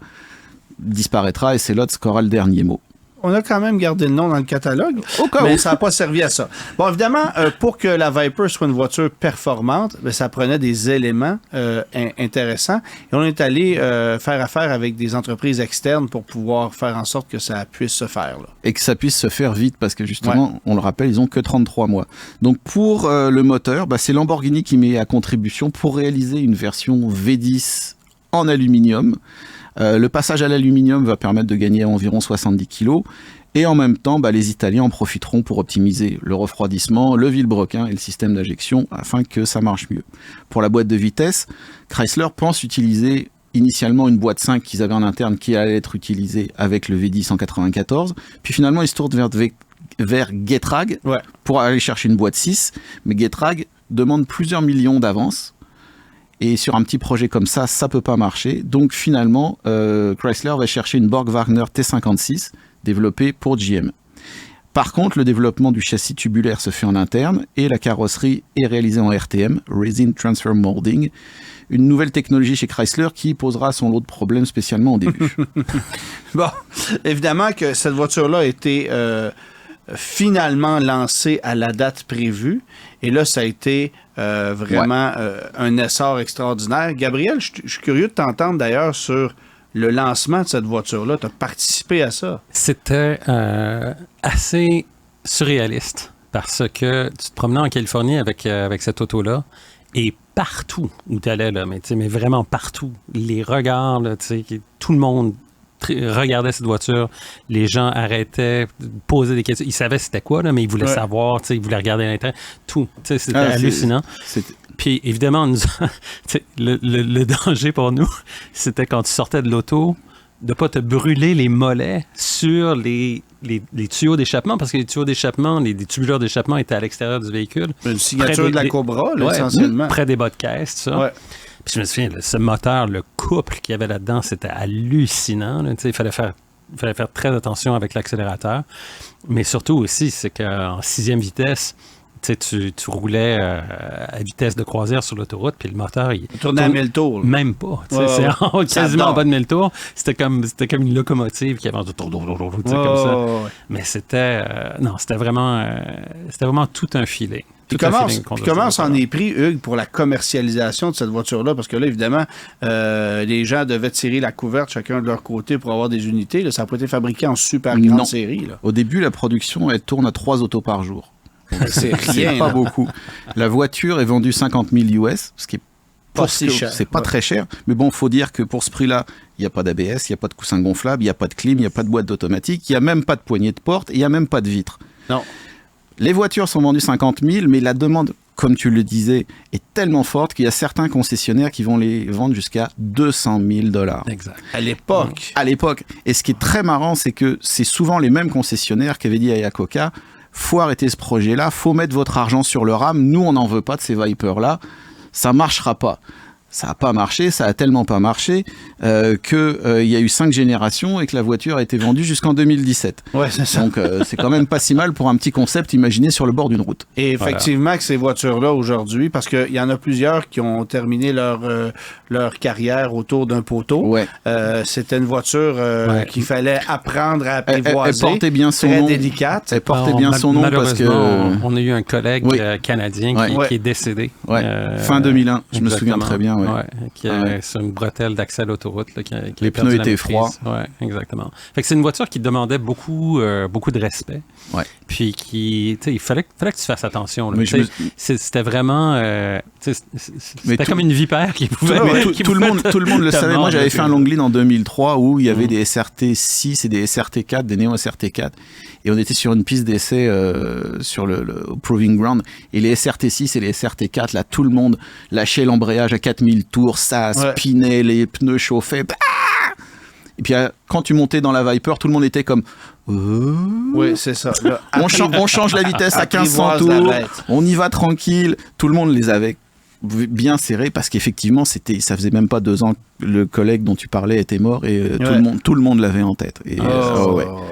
disparaîtra et c'est Lotz qui aura le dernier mot. On a quand même gardé le nom dans le catalogue, mais ça n'a pas servi à ça. Bon, évidemment, pour que la Viper soit une voiture performante, ça prenait des éléments intéressants. Et on est allé faire affaire avec des entreprises externes pour pouvoir faire en sorte que ça puisse se faire. Là. Et que ça puisse se faire vite, parce que justement, on le rappelle, ils n'ont que 33 mois. Donc pour le moteur, c'est Lamborghini qui met à contribution pour réaliser une version V10 en aluminium. Le passage à l'aluminium va permettre de gagner environ 70 kg et en même temps, les Italiens en profiteront pour optimiser le refroidissement, le vilebrequin et le système d'injection afin que ça marche mieux. Pour la boîte de vitesse, Chrysler pense utiliser initialement une boîte 5 qu'ils avaient en interne qui allait être utilisée avec le V10 en 94, puis finalement ils se tournent vers Getrag pour aller chercher une boîte 6, mais Getrag demande plusieurs millions d'avance. Et sur un petit projet comme ça, ça peut pas marcher. Donc finalement, Chrysler va chercher une Borg Wagner T56 développée pour GM. Par contre, le développement du châssis tubulaire se fait en interne et la carrosserie est réalisée en RTM, Resin Transfer Molding, une nouvelle technologie chez Chrysler qui posera son lot de problèmes spécialement au début. Bon, évidemment que cette voiture-là a été finalement lancée à la date prévue. Et là, ça a été vraiment un essor extraordinaire. Gabriel, je suis curieux de t'entendre d'ailleurs sur le lancement de cette voiture-là. Tu as participé à ça. C'était assez surréaliste parce que tu te promenais en Californie avec cette auto-là et partout où tu allais, là, mais vraiment partout, les regards, là, tout le monde regardait cette voiture, les gens arrêtaient de poser des questions. Ils savaient c'était quoi, là, mais ils voulaient savoir, ils voulaient regarder à l'intérieur. Tout, c'était hallucinant. Puis évidemment, le danger pour nous, c'était quand tu sortais de l'auto, de ne pas te brûler les mollets sur les tuyaux d'échappement, parce que les tuyaux d'échappement, les tubuleurs d'échappement étaient à l'extérieur du véhicule. Une signature de la Cobra, là, essentiellement. Près des bas de caisse, tout ça. Ouais. Puis je me souviens, ce moteur, le couple qu'il y avait là-dedans, c'était hallucinant. Là, il fallait faire très attention avec l'accélérateur. Mais surtout aussi, c'est qu'en 6e vitesse, tu roulais à vitesse de croisière sur l'autoroute, puis le moteur, il tournait à 1000 tours. Même pas. C'est quasiment en bas de 1000 tours. C'était comme une locomotive qui avait comme ça. Mais c'était vraiment tout un filet. Puis comment on s'en est pris, Hugues, pour la commercialisation de cette voiture-là? Parce que là, évidemment, les gens devaient tirer la couverte chacun de leur côté pour avoir des unités. Là, ça n'a pas été fabriqué en super grande série. Là. Au début, la production, elle tourne à 3 autos par jour. C'est rien. C'est pas beaucoup. La voiture est vendue 50 000 US, ce qui est pas si cher. C'est pas très cher. Mais bon, il faut dire que pour ce prix-là, il n'y a pas d'ABS, il n'y a pas de coussin gonflable, il n'y a pas de clim, il n'y a pas de boîte d'automatique, il n'y a même pas de poignée de porte, et il n'y a même pas de vitre. Non. Les voitures sont vendues 50 000, mais la demande, comme tu le disais, est tellement forte qu'il y a certains concessionnaires qui vont les vendre jusqu'à 200 000 $. Exact. À l'époque. À l'époque. Et ce qui est très marrant, c'est que c'est souvent les mêmes concessionnaires qui avaient dit à Yakoka, faut arrêter ce projet-là, faut mettre votre argent sur le RAM, nous on n'en veut pas de ces Vipers-là, ça marchera pas. Ça n'a pas marché, ça a tellement pas marché qu'il y a eu 5 générations et que la voiture a été vendue jusqu'en 2017. Ouais, c'est ça. Donc c'est quand même pas si mal pour un petit concept imaginé sur le bord d'une route. Et effectivement que ces voitures-là aujourd'hui, parce qu'il y en a plusieurs qui ont terminé leur carrière autour d'un poteau. Ouais. C'était une voiture qu'il fallait apprendre à apprivoiser. Elle portait bien son nom. Très délicate. Elle portait bien son nom parce que... on a eu un collègue canadien qui est décédé. Fin 2001, je me souviens très bien. sur une bretelle d'accès à l'autoroute. Là, qui les pneus étaient froids. Oui, exactement. Fait que c'est une voiture qui demandait beaucoup de respect. Ouais. Puis il fallait que tu fasses attention. Là. C'était vraiment... c'était comme une vipère qui pouvait... Tout le monde le savait. Moi, j'avais fait un long lead en 2003 où il y avait des SRT6 et des SRT4, des Neo SRT4. Et on était sur une piste d'essai sur le Proving Ground. Et les SRT6 et les SRT4, là, tout le monde lâchait l'embrayage à 4000 tours, ça spinait, les pneus chauffaient. Bah et puis quand tu montais dans la Viper, tout le monde était comme... Oui, c'est ça. Là, on change la vitesse à 1500 tours, on y va tranquille. Tout le monde les avait bien serrés parce qu'effectivement, ça faisait même pas 2 ans que le collègue dont tu parlais était mort et tout le monde l'avait en tête. Et,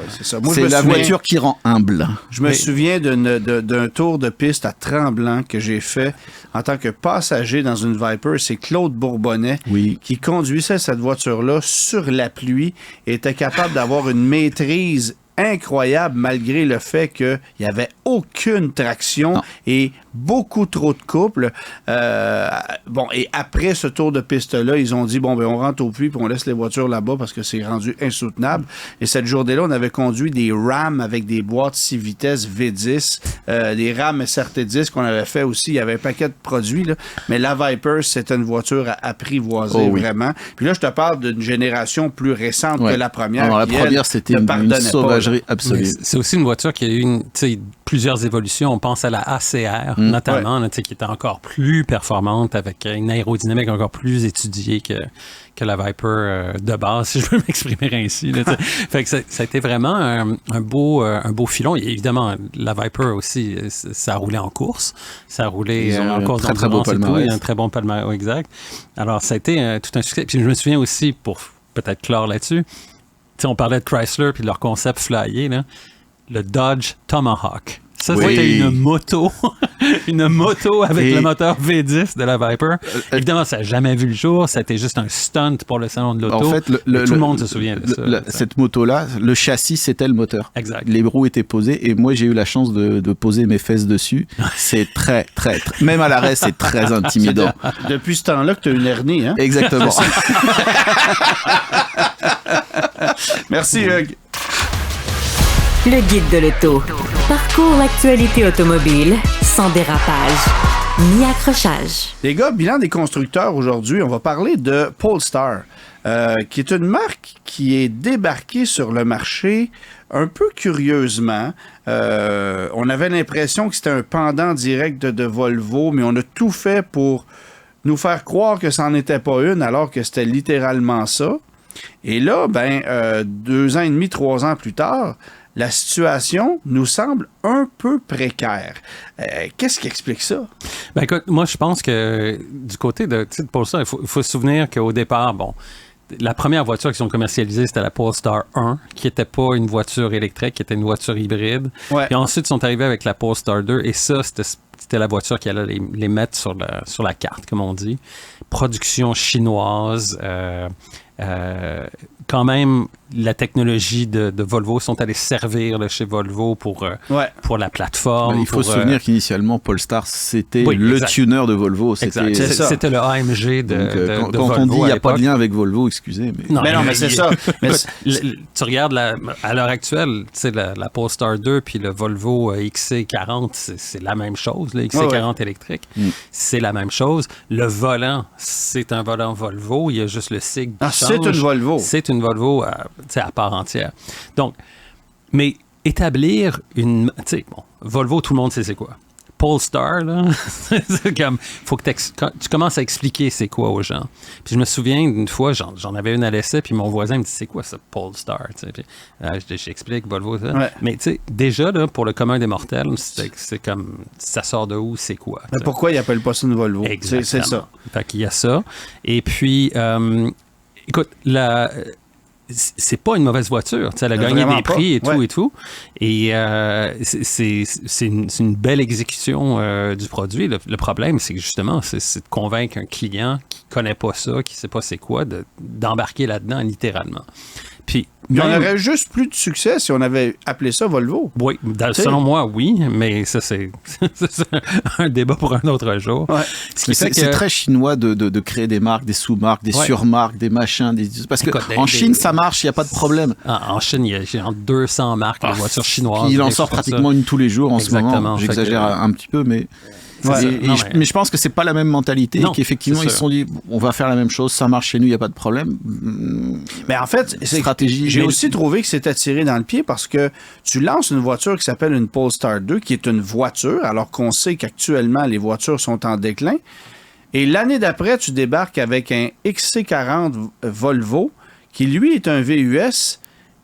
c'est ça. Moi, c'est la voiture qui rend humble. Je me souviens d'un tour de piste à Tremblant que j'ai fait en tant que passager dans une Viper. C'est Claude Bourbonnais qui conduisait cette voiture-là sur la pluie et était capable d'avoir une maîtrise incroyable malgré le fait qu'il n'y avait aucune traction et beaucoup trop de couple. Et après ce tour de piste-là, ils ont dit, on rentre au puits puis on laisse les voitures là-bas parce que c'est rendu insoutenable. Et cette journée-là, on avait conduit des Ram avec des boîtes 6 vitesses V10, des Ram SRT10 qu'on avait fait aussi. Il y avait un paquet de produits, là. Mais la Viper, c'était une voiture à apprivoiser vraiment. Puis là, je te parle d'une génération plus récente que la première. Alors, la première, c'était une sauvagerie absolue. C'est aussi une voiture qui a eu plusieurs évolutions. On pense à la ACR, notamment, là, qui était encore plus performante avec une aérodynamique encore plus étudiée que la Viper de base, si je peux m'exprimer ainsi. Là, fait que ça a été vraiment un beau filon. Et évidemment, la Viper aussi, ça a roulé en course. Ça a roulé en course d'endurance et tout. Il y a un très bon palmarès, exact. Alors, ça a été tout un succès. Puis je me souviens aussi, pour peut-être clore là-dessus, on parlait de Chrysler puis de leur concept flyé, là, le Dodge Tomahawk. Ça, c'était une moto. Une moto avec le moteur V10 de la Viper. Évidemment, ça n'a jamais vu le jour. C'était juste un stunt pour le salon de l'auto. En fait, tout le monde se souvient de ça. Cette moto-là, le châssis, c'était le moteur. Exact. Les roues étaient posées et moi, j'ai eu la chance de poser mes fesses dessus. C'est très, très, très... Même à l'arrêt, c'est très intimidant. Depuis ce temps-là que tu as une hernie, hein? Exactement. Merci, Hugues. Le guide de l'auto. Parcours l'actualité automobile sans dérapage ni accrochage. Les gars, bilan des constructeurs aujourd'hui, on va parler de Polestar, qui est une marque qui est débarquée sur le marché un peu curieusement. On avait l'impression que c'était un pendant direct de Volvo, mais on a tout fait pour nous faire croire que ça n'en était pas une, alors que c'était littéralement ça. Et là, 2 ans et demi, 3 ans plus tard, la situation nous semble un peu précaire. Qu'est-ce qui explique ça? Écoute, moi, je pense que du côté de Polestar, il faut se souvenir qu'au départ, la première voiture qu'ils ont commercialisée, c'était la Polestar 1, qui n'était pas une voiture électrique, qui était une voiture hybride. Ouais. Et ensuite, ils sont arrivés avec la Polestar 2, et ça, c'était la voiture qui allait les mettre sur la carte, comme on dit. Production chinoise, quand même, la technologie de Volvo sont allés servir là, chez Volvo pour la plateforme. Il faut se souvenir qu'initialement, Polestar, c'était le tuner de Volvo. C'était le AMG de Volvo. Quand on dit qu'il n'y a pas de lien avec Volvo, excusez. Non, mais c'est ça. Tu regardes à l'heure actuelle, la Polestar 2 puis le Volvo XC40, c'est la même chose. Le XC40 électrique, c'est la même chose. Le volant, c'est un volant Volvo. Il y a juste le SIG qui change. C'est une Volvo. C'est une Volvo à part entière. Donc, mais établir une... Volvo, tout le monde sait c'est quoi. Polestar, là, c'est comme... faut que tu commences à expliquer c'est quoi aux gens. Puis je me souviens d'une fois, j'en avais une à l'essai, puis mon voisin me dit, c'est quoi ça, Polestar? J'explique, Volvo, ça. Ouais. Mais tu sais, déjà, là, pour le commun des mortels, c'est comme, ça sort de où, c'est quoi? Mais pourquoi ils n'appellent pas ça une Volvo? Exactement. C'est ça. Fait qu'il y a ça. Et puis, écoute, c'est pas une mauvaise voiture. Elle a gagné des prix et tout. Et c'est une belle exécution du produit. Le problème, c'est que justement, c'est de convaincre un client qui connaît pas ça, qui sait pas c'est quoi, d'embarquer là-dedans littéralement. Puis on aurait juste plus de succès si on avait appelé ça Volvo. Oui, selon moi, oui, mais ça, c'est un débat pour un autre jour. Ouais. C'est très chinois de créer des marques, des sous-marques, des surmarques, des machins. Parce qu'en Chine, ça marche, il n'y a pas de problème. En Chine, il y a genre 200 marques de voitures chinoises. Il en sort pratiquement une tous les jours en ce moment. J'exagère un petit peu, mais... Mais je pense que c'est pas la même mentalité et qu'effectivement ils se sont dit on va faire la même chose, ça marche chez nous, il n'y a pas de problème. Mais en fait, j'ai aussi trouvé que c'était tiré dans le pied parce que tu lances une voiture qui s'appelle une Polestar 2 qui est une voiture alors qu'on sait qu'actuellement les voitures sont en déclin et l'année d'après tu débarques avec un XC40 Volvo qui lui est un VUS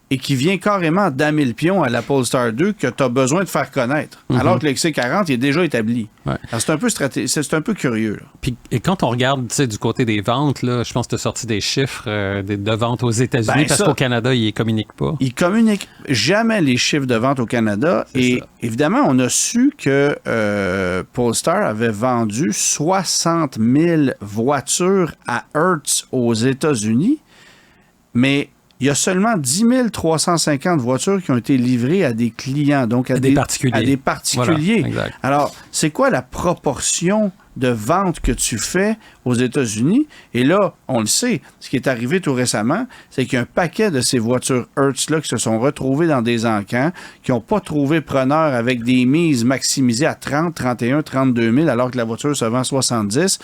et qui vient carrément damer le pion à la Polestar 2 que tu as besoin de faire connaître, alors que le XC40 est déjà établi. Ouais. C'est un peu curieux. Là. Puis, et quand on regarde du côté des ventes, là, je pense que tu as sorti des chiffres de ventes aux États-Unis parce qu'au Canada, ils ne communiquent pas. Ils ne communiquent jamais les chiffres de vente au Canada. Et évidemment, on a su que Polestar avait vendu 60 000 voitures à Hertz aux États-Unis, mais il y a seulement 10 350 voitures qui ont été livrées à des clients, donc à des particuliers. Voilà, alors, c'est quoi la proportion de ventes que tu fais aux États-Unis? Et là, on le sait, ce qui est arrivé tout récemment, c'est qu'il y a un paquet de ces voitures Hertz-là qui se sont retrouvées dans des encans, qui n'ont pas trouvé preneur avec des mises maximisées à 30, 31, 32 000, alors que la voiture se vend 70.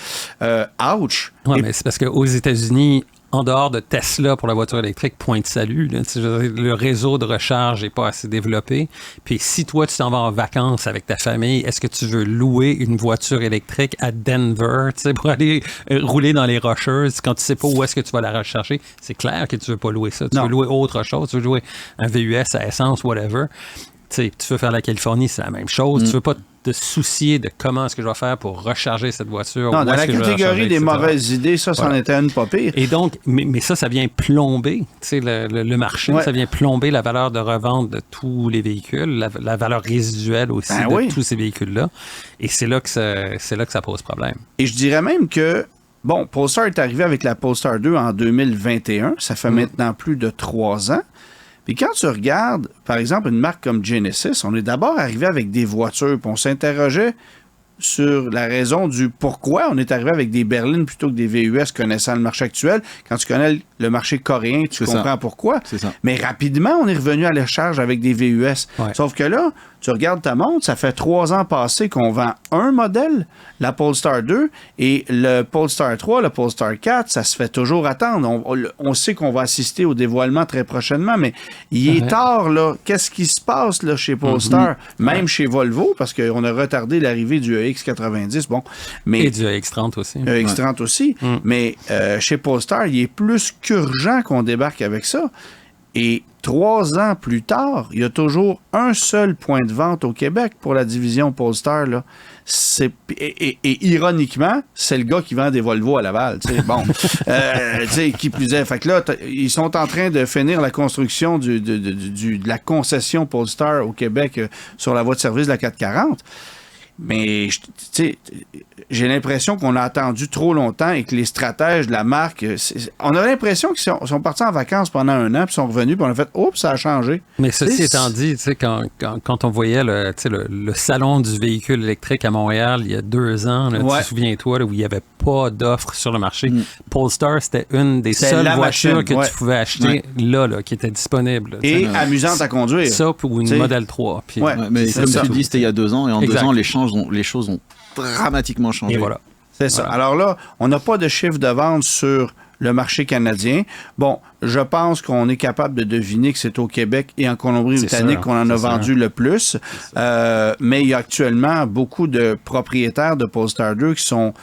Ouch! Oui, mais c'est parce qu'aux États-Unis, en dehors de Tesla pour la voiture électrique, point de salut. Là, le réseau de recharge n'est pas assez développé. Puis si toi, tu t'en vas en vacances avec ta famille, est-ce que tu veux louer une voiture électrique à Denver pour aller rouler dans les Rocheuses quand tu sais pas où est-ce que tu vas la recharger? C'est clair que tu veux pas louer ça. Tu veux louer autre chose. Tu veux louer un VUS à essence, whatever. Tu veux faire la Californie, c'est la même chose. Tu veux pas te soucier de comment est-ce que je vais faire pour recharger cette voiture. Non, dans la catégorie des mauvaises idées, ça, c'en était une pas pire. Et donc, mais ça vient plomber le marché, ça vient plomber la valeur de revente de tous les véhicules, la valeur résiduelle aussi tous ces véhicules-là. Et c'est là que ça pose problème. Et je dirais même que, bon, Polestar est arrivé avec la Polestar 2 en 2021, ça fait maintenant plus de 3 ans. Puis quand tu regardes, par exemple, une marque comme Genesis, on est d'abord arrivé avec des voitures, puis on s'interrogeait sur la raison du pourquoi on est arrivé avec des berlines plutôt que des VUS connaissant le marché actuel. Quand tu connais le marché coréen, tu comprends pourquoi. Mais rapidement, on est revenu à la charge avec des VUS. Ouais. Sauf que là, tu regardes ta montre, ça fait 3 ans passés qu'on vend un modèle, la Polestar 2, et le Polestar 3, le Polestar 4, ça se fait toujours attendre. On sait qu'on va assister au dévoilement très prochainement, mais il est tard, là. Qu'est-ce qui se passe là, chez Polestar? Même chez Volvo, parce qu'on a retardé l'arrivée du EX90, et du EX30 aussi. EX30 aussi. Mais chez Polestar, il est plus qu'urgent qu'on débarque avec ça. Et 3 ans plus tard, il y a toujours un seul point de vente au Québec pour la division Polestar. Là. Et ironiquement, c'est le gars qui vend des Volvo à Laval. Bon, qui plus est. Fait que là, ils sont en train de finir la construction de la concession Polestar au Québec sur la voie de service de la 440. Mais, j'ai l'impression qu'on a attendu trop longtemps et que les stratèges de la marque... On a l'impression qu'ils sont partis en vacances pendant 1 an, puis sont revenus, puis on a fait « Oups, ça a changé ». Mais ceci étant dit, quand on voyait le salon du véhicule électrique à Montréal il y a 2 ans, là, tu te souviens-toi, là, où il n'y avait pas d'offre sur le marché, Polestar, c'était une des seules voitures que tu pouvais acheter là, qui était disponible. Là, et amusante à conduire. Ça, ou une Model 3. Puis, mais comme tu dis, c'était il y a 2 ans, et en 2 ans, les choses ont dramatiquement changé. Et voilà. C'est ça. Alors là, on n'a pas de chiffre de vente sur le marché canadien. Bon, je pense qu'on est capable de deviner que c'est au Québec et en Colombie-Britannique qu'on en a vendu le plus. Mais il y a actuellement beaucoup de propriétaires de Polestar 2 qui sont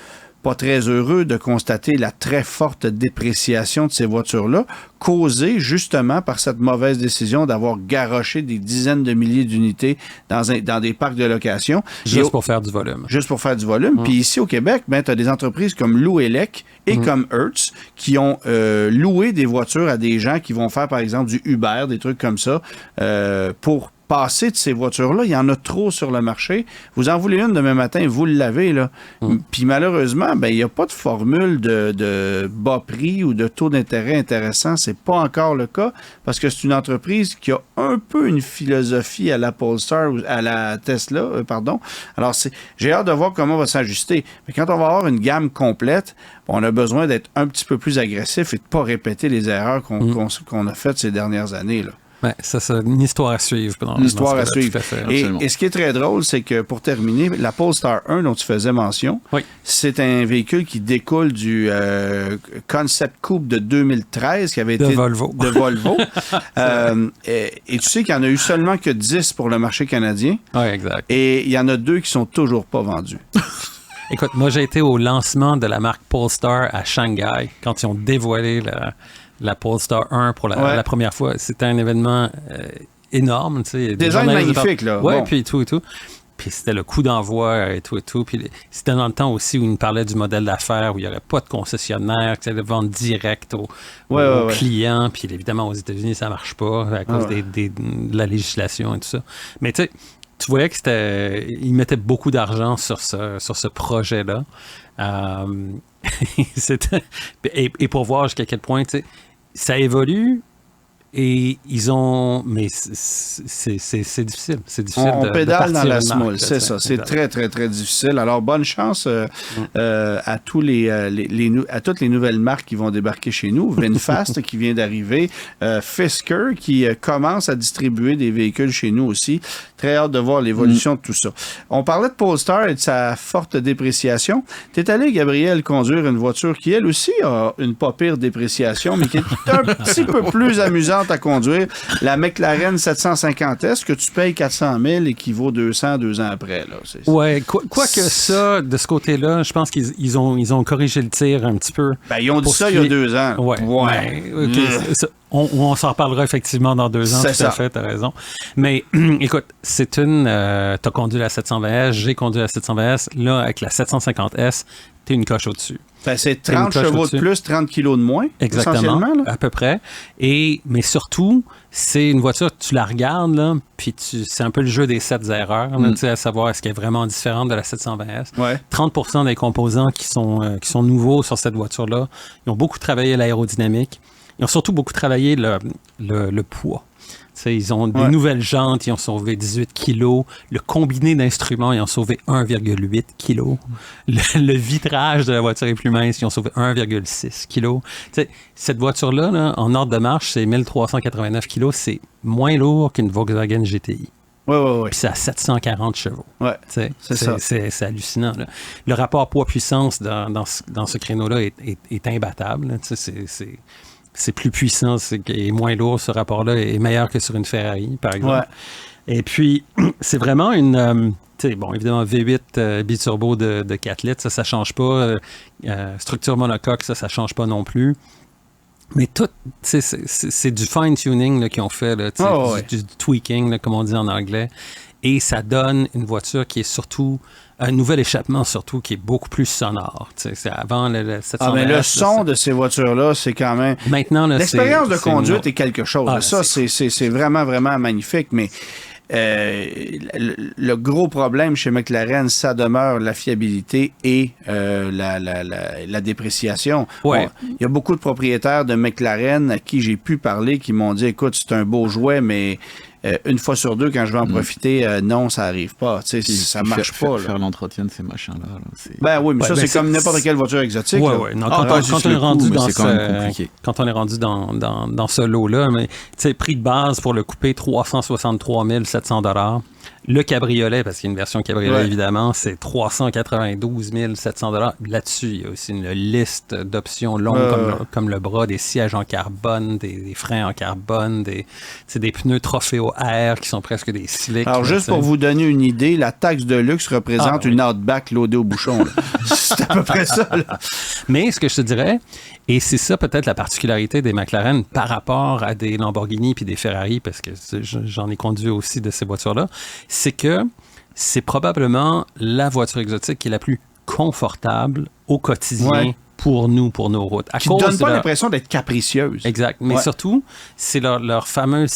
pas très heureux de constater la très forte dépréciation de ces voitures-là, causée justement par cette mauvaise décision d'avoir garoché des dizaines de milliers d'unités dans des parcs de location. Juste pour faire du volume. Juste pour faire du volume. Puis ici au Québec, tu as des entreprises comme Louelec et comme Hertz qui ont loué des voitures à des gens qui vont faire, par exemple, du Uber, des trucs comme ça, pour passer de ces voitures-là. Il y en a trop sur le marché. Vous en voulez une demain matin, vous l'avez, là. Puis malheureusement, il n'y a pas de formule de bas prix ou de taux d'intérêt intéressant. C'est pas encore le cas parce que c'est une entreprise qui a un peu une philosophie à la Polestar ou à la Tesla, pardon. Alors, j'ai hâte de voir comment on va s'ajuster. Mais quand on va avoir une gamme complète, on a besoin d'être un petit peu plus agressif et de ne pas répéter les erreurs qu'on a faites ces dernières années, là. Ouais, ça, c'est une histoire à suivre. Une histoire à suivre. Et ce qui est très drôle, c'est que pour terminer, la Polestar 1 dont tu faisais mention, c'est un véhicule qui découle du Concept Coupe de 2013 qui avait été Volvo. De Volvo. Et tu sais qu'il n'y en a eu seulement que 10 pour le marché canadien. Oui, exact. Et il y en a 2 qui sont toujours pas vendus. Écoute, moi, j'ai été au lancement de la marque Polestar à Shanghai quand ils ont dévoilé la Polestar 1 pour la première fois. C'était un événement énorme. Tu sais, design magnifique, là. Oui, puis tout et tout. Puis c'était le coup d'envoi et tout et tout. Puis c'était dans le temps aussi où ils nous parlaient du modèle d'affaires où il n'y aurait pas de concessionnaire, que tu allais vendre direct aux clients. Puis évidemment, aux États-Unis, ça ne marche pas à cause de la législation et tout ça. Mais tu sais, tu voyais qu'ils mettaient beaucoup d'argent sur ce projet-là. Et pour voir jusqu'à quel point, tu sais, ça évolue et ils ont... Mais c'est difficile. C'est difficile on de pédale dans la semoule, semoule, c'est ça. C'est très, très, très difficile. Alors, bonne chance à toutes les nouvelles marques qui vont débarquer chez nous. VinFast qui vient d'arriver. Fisker qui commence à distribuer des véhicules chez nous aussi. Très hâte de voir l'évolution de tout ça. On parlait de Polestar et de sa forte dépréciation. Tu es allé, Gabriel, conduire une voiture qui, elle aussi, a une pas pire dépréciation, mais qui est un petit peu plus amusante à conduire. La McLaren 750S, que tu payes 400 000 et qui vaut 200 2 ans après. Oui, quoique ça, de ce côté-là, je pense qu'ils ont corrigé le tir un petit peu. Ben, ils ont dit ça il y a 2 ans. On s'en reparlera effectivement dans 2 ans, tout à fait, t'as raison. Mais écoute, t'as conduit la 720S, j'ai conduit la 720S. Là, avec la 750S, t'es une coche au-dessus. Ben, c'est 30 chevaux de plus, 30 kilos de moins, exactement, à peu près. Mais surtout, c'est une voiture, tu la regardes, là, puis c'est un peu le jeu des 7 erreurs, à savoir est-ce qu'elle est vraiment différente de la 720S. 30% des composants qui sont nouveaux sur cette voiture-là, ils ont beaucoup travaillé l'aérodynamique. Ils ont surtout beaucoup travaillé le poids. T'sais, ils ont des nouvelles jantes, ils ont sauvé 18 kilos. Le combiné d'instruments, ils ont sauvé 1,8 kilos. Le vitrage de la voiture est plus mince, ils ont sauvé 1,6 kilos. T'sais, cette voiture-là, là, en ordre de marche, c'est 1389 kilos. C'est moins lourd qu'une Volkswagen GTI. Oui. Puis c'est à 740 chevaux. C'est hallucinant. Là. Le rapport poids-puissance dans ce créneau-là est imbattable. C'est plus puissant et moins lourd, ce rapport-là est meilleur que sur une Ferrari, par exemple. Et puis, c'est vraiment une... évidemment, V8 biturbo de 4 litres, ça ne change pas. Structure monocoque, ça ne change pas non plus. Mais tout, c'est du fine-tuning qu'ils ont fait, là, du tweaking, là, comme on dit en anglais. Et ça donne une voiture qui est surtout... un nouvel échappement, surtout, qui est beaucoup plus sonore. C'est avant le 720S. Mais le son de ces voitures-là, c'est quand même... Maintenant, là, l'expérience de conduite est quelque chose. Ça, c'est vraiment, vraiment magnifique, mais... le gros problème chez McLaren, ça demeure la fiabilité et la dépréciation. Il y a beaucoup de propriétaires de McLaren à qui j'ai pu parler qui m'ont dit, écoute, c'est un beau jouet, mais une fois sur deux, quand je vais en profiter, non, ça n'arrive pas. Ça marche pas. Faire l'entretien de ces machins-là. Mais ça, c'est comme n'importe quelle voiture exotique. Quand on est rendu dans ce lot-là, prix de base pour le coupé, 363 700 $. Le cabriolet, parce qu'il y a une version cabriolet, évidemment, c'est 392 700 $. Là-dessus, il y a aussi une liste d'options longues comme le bras, des sièges en carbone, des freins en carbone, des pneus Trofeo Air qui sont presque des slicks. Alors, juste pour vous donner une idée, la taxe de luxe représente une Outback loadée au bouchon. C'est à peu près ça. Là. Mais ce que je te dirais, et c'est ça peut-être la particularité des McLaren par rapport à des Lamborghini puis des Ferrari, parce que j'en ai conduit aussi de ces voitures-là, c'est que c'est probablement la voiture exotique qui est la plus confortable au quotidien pour nous, pour nos routes. Qui ne donnent pas l'impression d'être capricieuses. Exact. Mais surtout, c'est leur fameux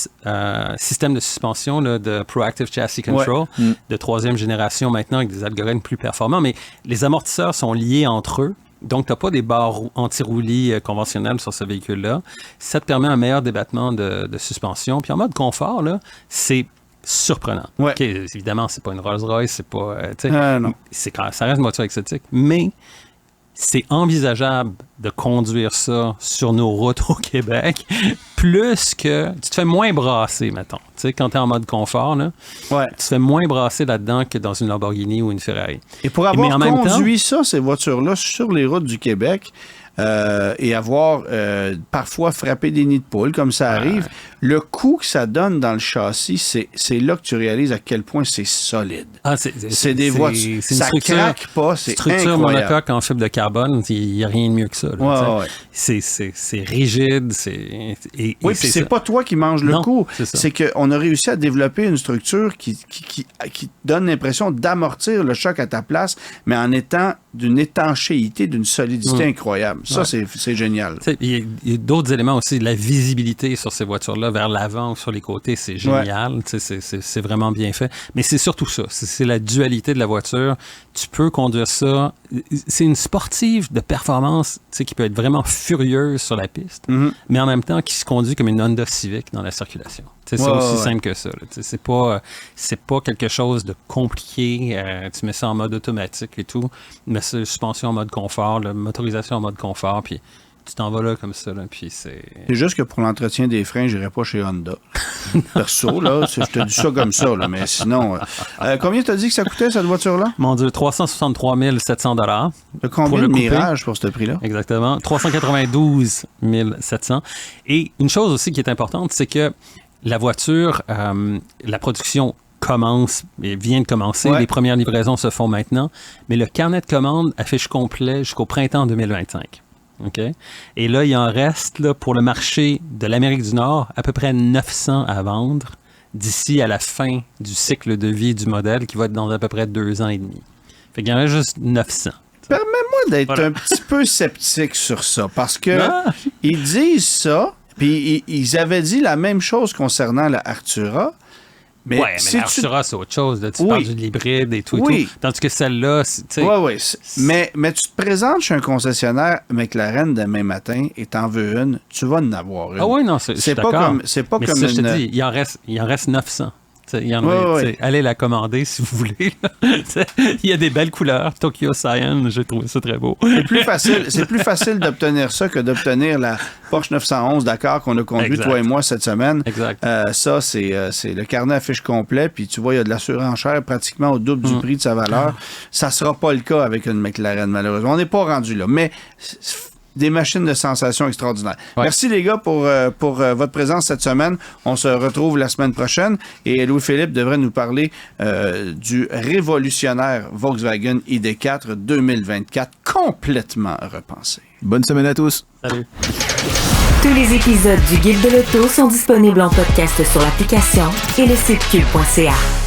système de suspension là, de Proactive Chassis Control de 3e génération maintenant avec des algorithmes plus performants. Mais les amortisseurs sont liés entre eux. Donc, tu n'as pas des barres anti-roulis conventionnelles sur ce véhicule-là. Ça te permet un meilleur débattement de suspension. Puis en mode confort, là, c'est surprenant. Ouais. Okay, évidemment, c'est pas une Rolls-Royce, c'est pas... non. Ça reste une voiture exotique, mais c'est envisageable de conduire ça sur nos routes au Québec, plus que... Tu te fais moins brasser, mettons. Tu sais, quand tu es en mode confort, là, tu te fais moins brasser là-dedans que dans une Lamborghini ou une Ferrari. Et pour avoir conduit ces voitures-là, sur les routes du Québec, et avoir parfois frappé des nids de poules, comme ça arrive, le coup que ça donne dans le châssis, c'est là que tu réalises à quel point c'est solide. C'est des voitures. Ça craque pas, c'est structure incroyable. monocoque en fibre de carbone, il n'y a rien de mieux que ça. Là, c'est rigide. Oui, puis c'est pas toi qui manges le coup. C'est qu'on a réussi à développer une structure qui donne l'impression d'amortir le choc à ta place, mais en étant d'une étanchéité, d'une solidité incroyable. Ça, c'est génial. Il y a d'autres éléments aussi. La visibilité sur ces voitures-là, vers l'avant ou sur les côtés, c'est génial. C'est vraiment bien fait. Mais c'est surtout ça. C'est la dualité de la voiture. Tu peux conduire ça. C'est une sportive de performance qui peut être vraiment furieuse sur la piste, mais en même temps qui se conduit comme une Honda Civic dans la circulation. C'est aussi simple que ça. C'est pas quelque chose de compliqué. Tu mets ça en mode automatique et tout. Mais c'est suspension en mode confort, motorisation en mode confort, puis tu t'en vas là comme ça. Là, puis c'est juste que pour l'entretien des freins, j'irais pas chez Honda. Perso, là, je te dis ça comme ça, là, mais sinon... combien t'as dit que ça coûtait, cette voiture-là? Mon Dieu, 363 700 $. Combien de Mirage pour ce prix-là? Exactement. 392 700. Et une chose aussi qui est importante, c'est que la voiture, la production vient de commencer. Les premières livraisons se font maintenant, mais le carnet de commandes affiche complet jusqu'au printemps 2025. Okay? Et là, il en reste là, pour le marché de l'Amérique du Nord à peu près 900 à vendre d'ici à la fin du cycle de vie du modèle qui va être dans à peu près 2 ans et demi. Fait qu'il y en reste juste 900. Permets-moi d'être un petit peu sceptique sur ça, parce que ils disent ça, puis ils avaient dit la même chose concernant la Artura. Mais l'Artura, c'est autre chose. Là. Tu parles de l'hybride et tout, et tout. Tandis que celle-là, mais tu te présentes chez un concessionnaire McLaren demain matin et t'en veux une, tu vas en avoir une. Ah oui, non, c'est pas comme c'est pas mais comme ça, je te dis, il en reste 900. Allez la commander si vous voulez. Il y a des belles couleurs. Tokyo Cyan, j'ai trouvé ça très beau. C'est plus facile d'obtenir ça que d'obtenir la Porsche 911 Dakar qu'on a conduit toi et moi cette semaine. Exact. Ça, c'est le carnet affiche complet, puis tu vois, il y a de la surenchère pratiquement au double du prix de sa valeur. Ça sera pas le cas avec une McLaren, malheureusement. On n'est pas rendu là. Mais des machines de sensation extraordinaires. Merci les gars pour votre présence cette semaine. On se retrouve la semaine prochaine et Louis-Philippe devrait nous parler du révolutionnaire Volkswagen ID4 2024 complètement repensé. Bonne semaine à tous. Salut. Tous les épisodes du Guide de l'auto sont disponibles en podcast sur l'application et le site cube.ca.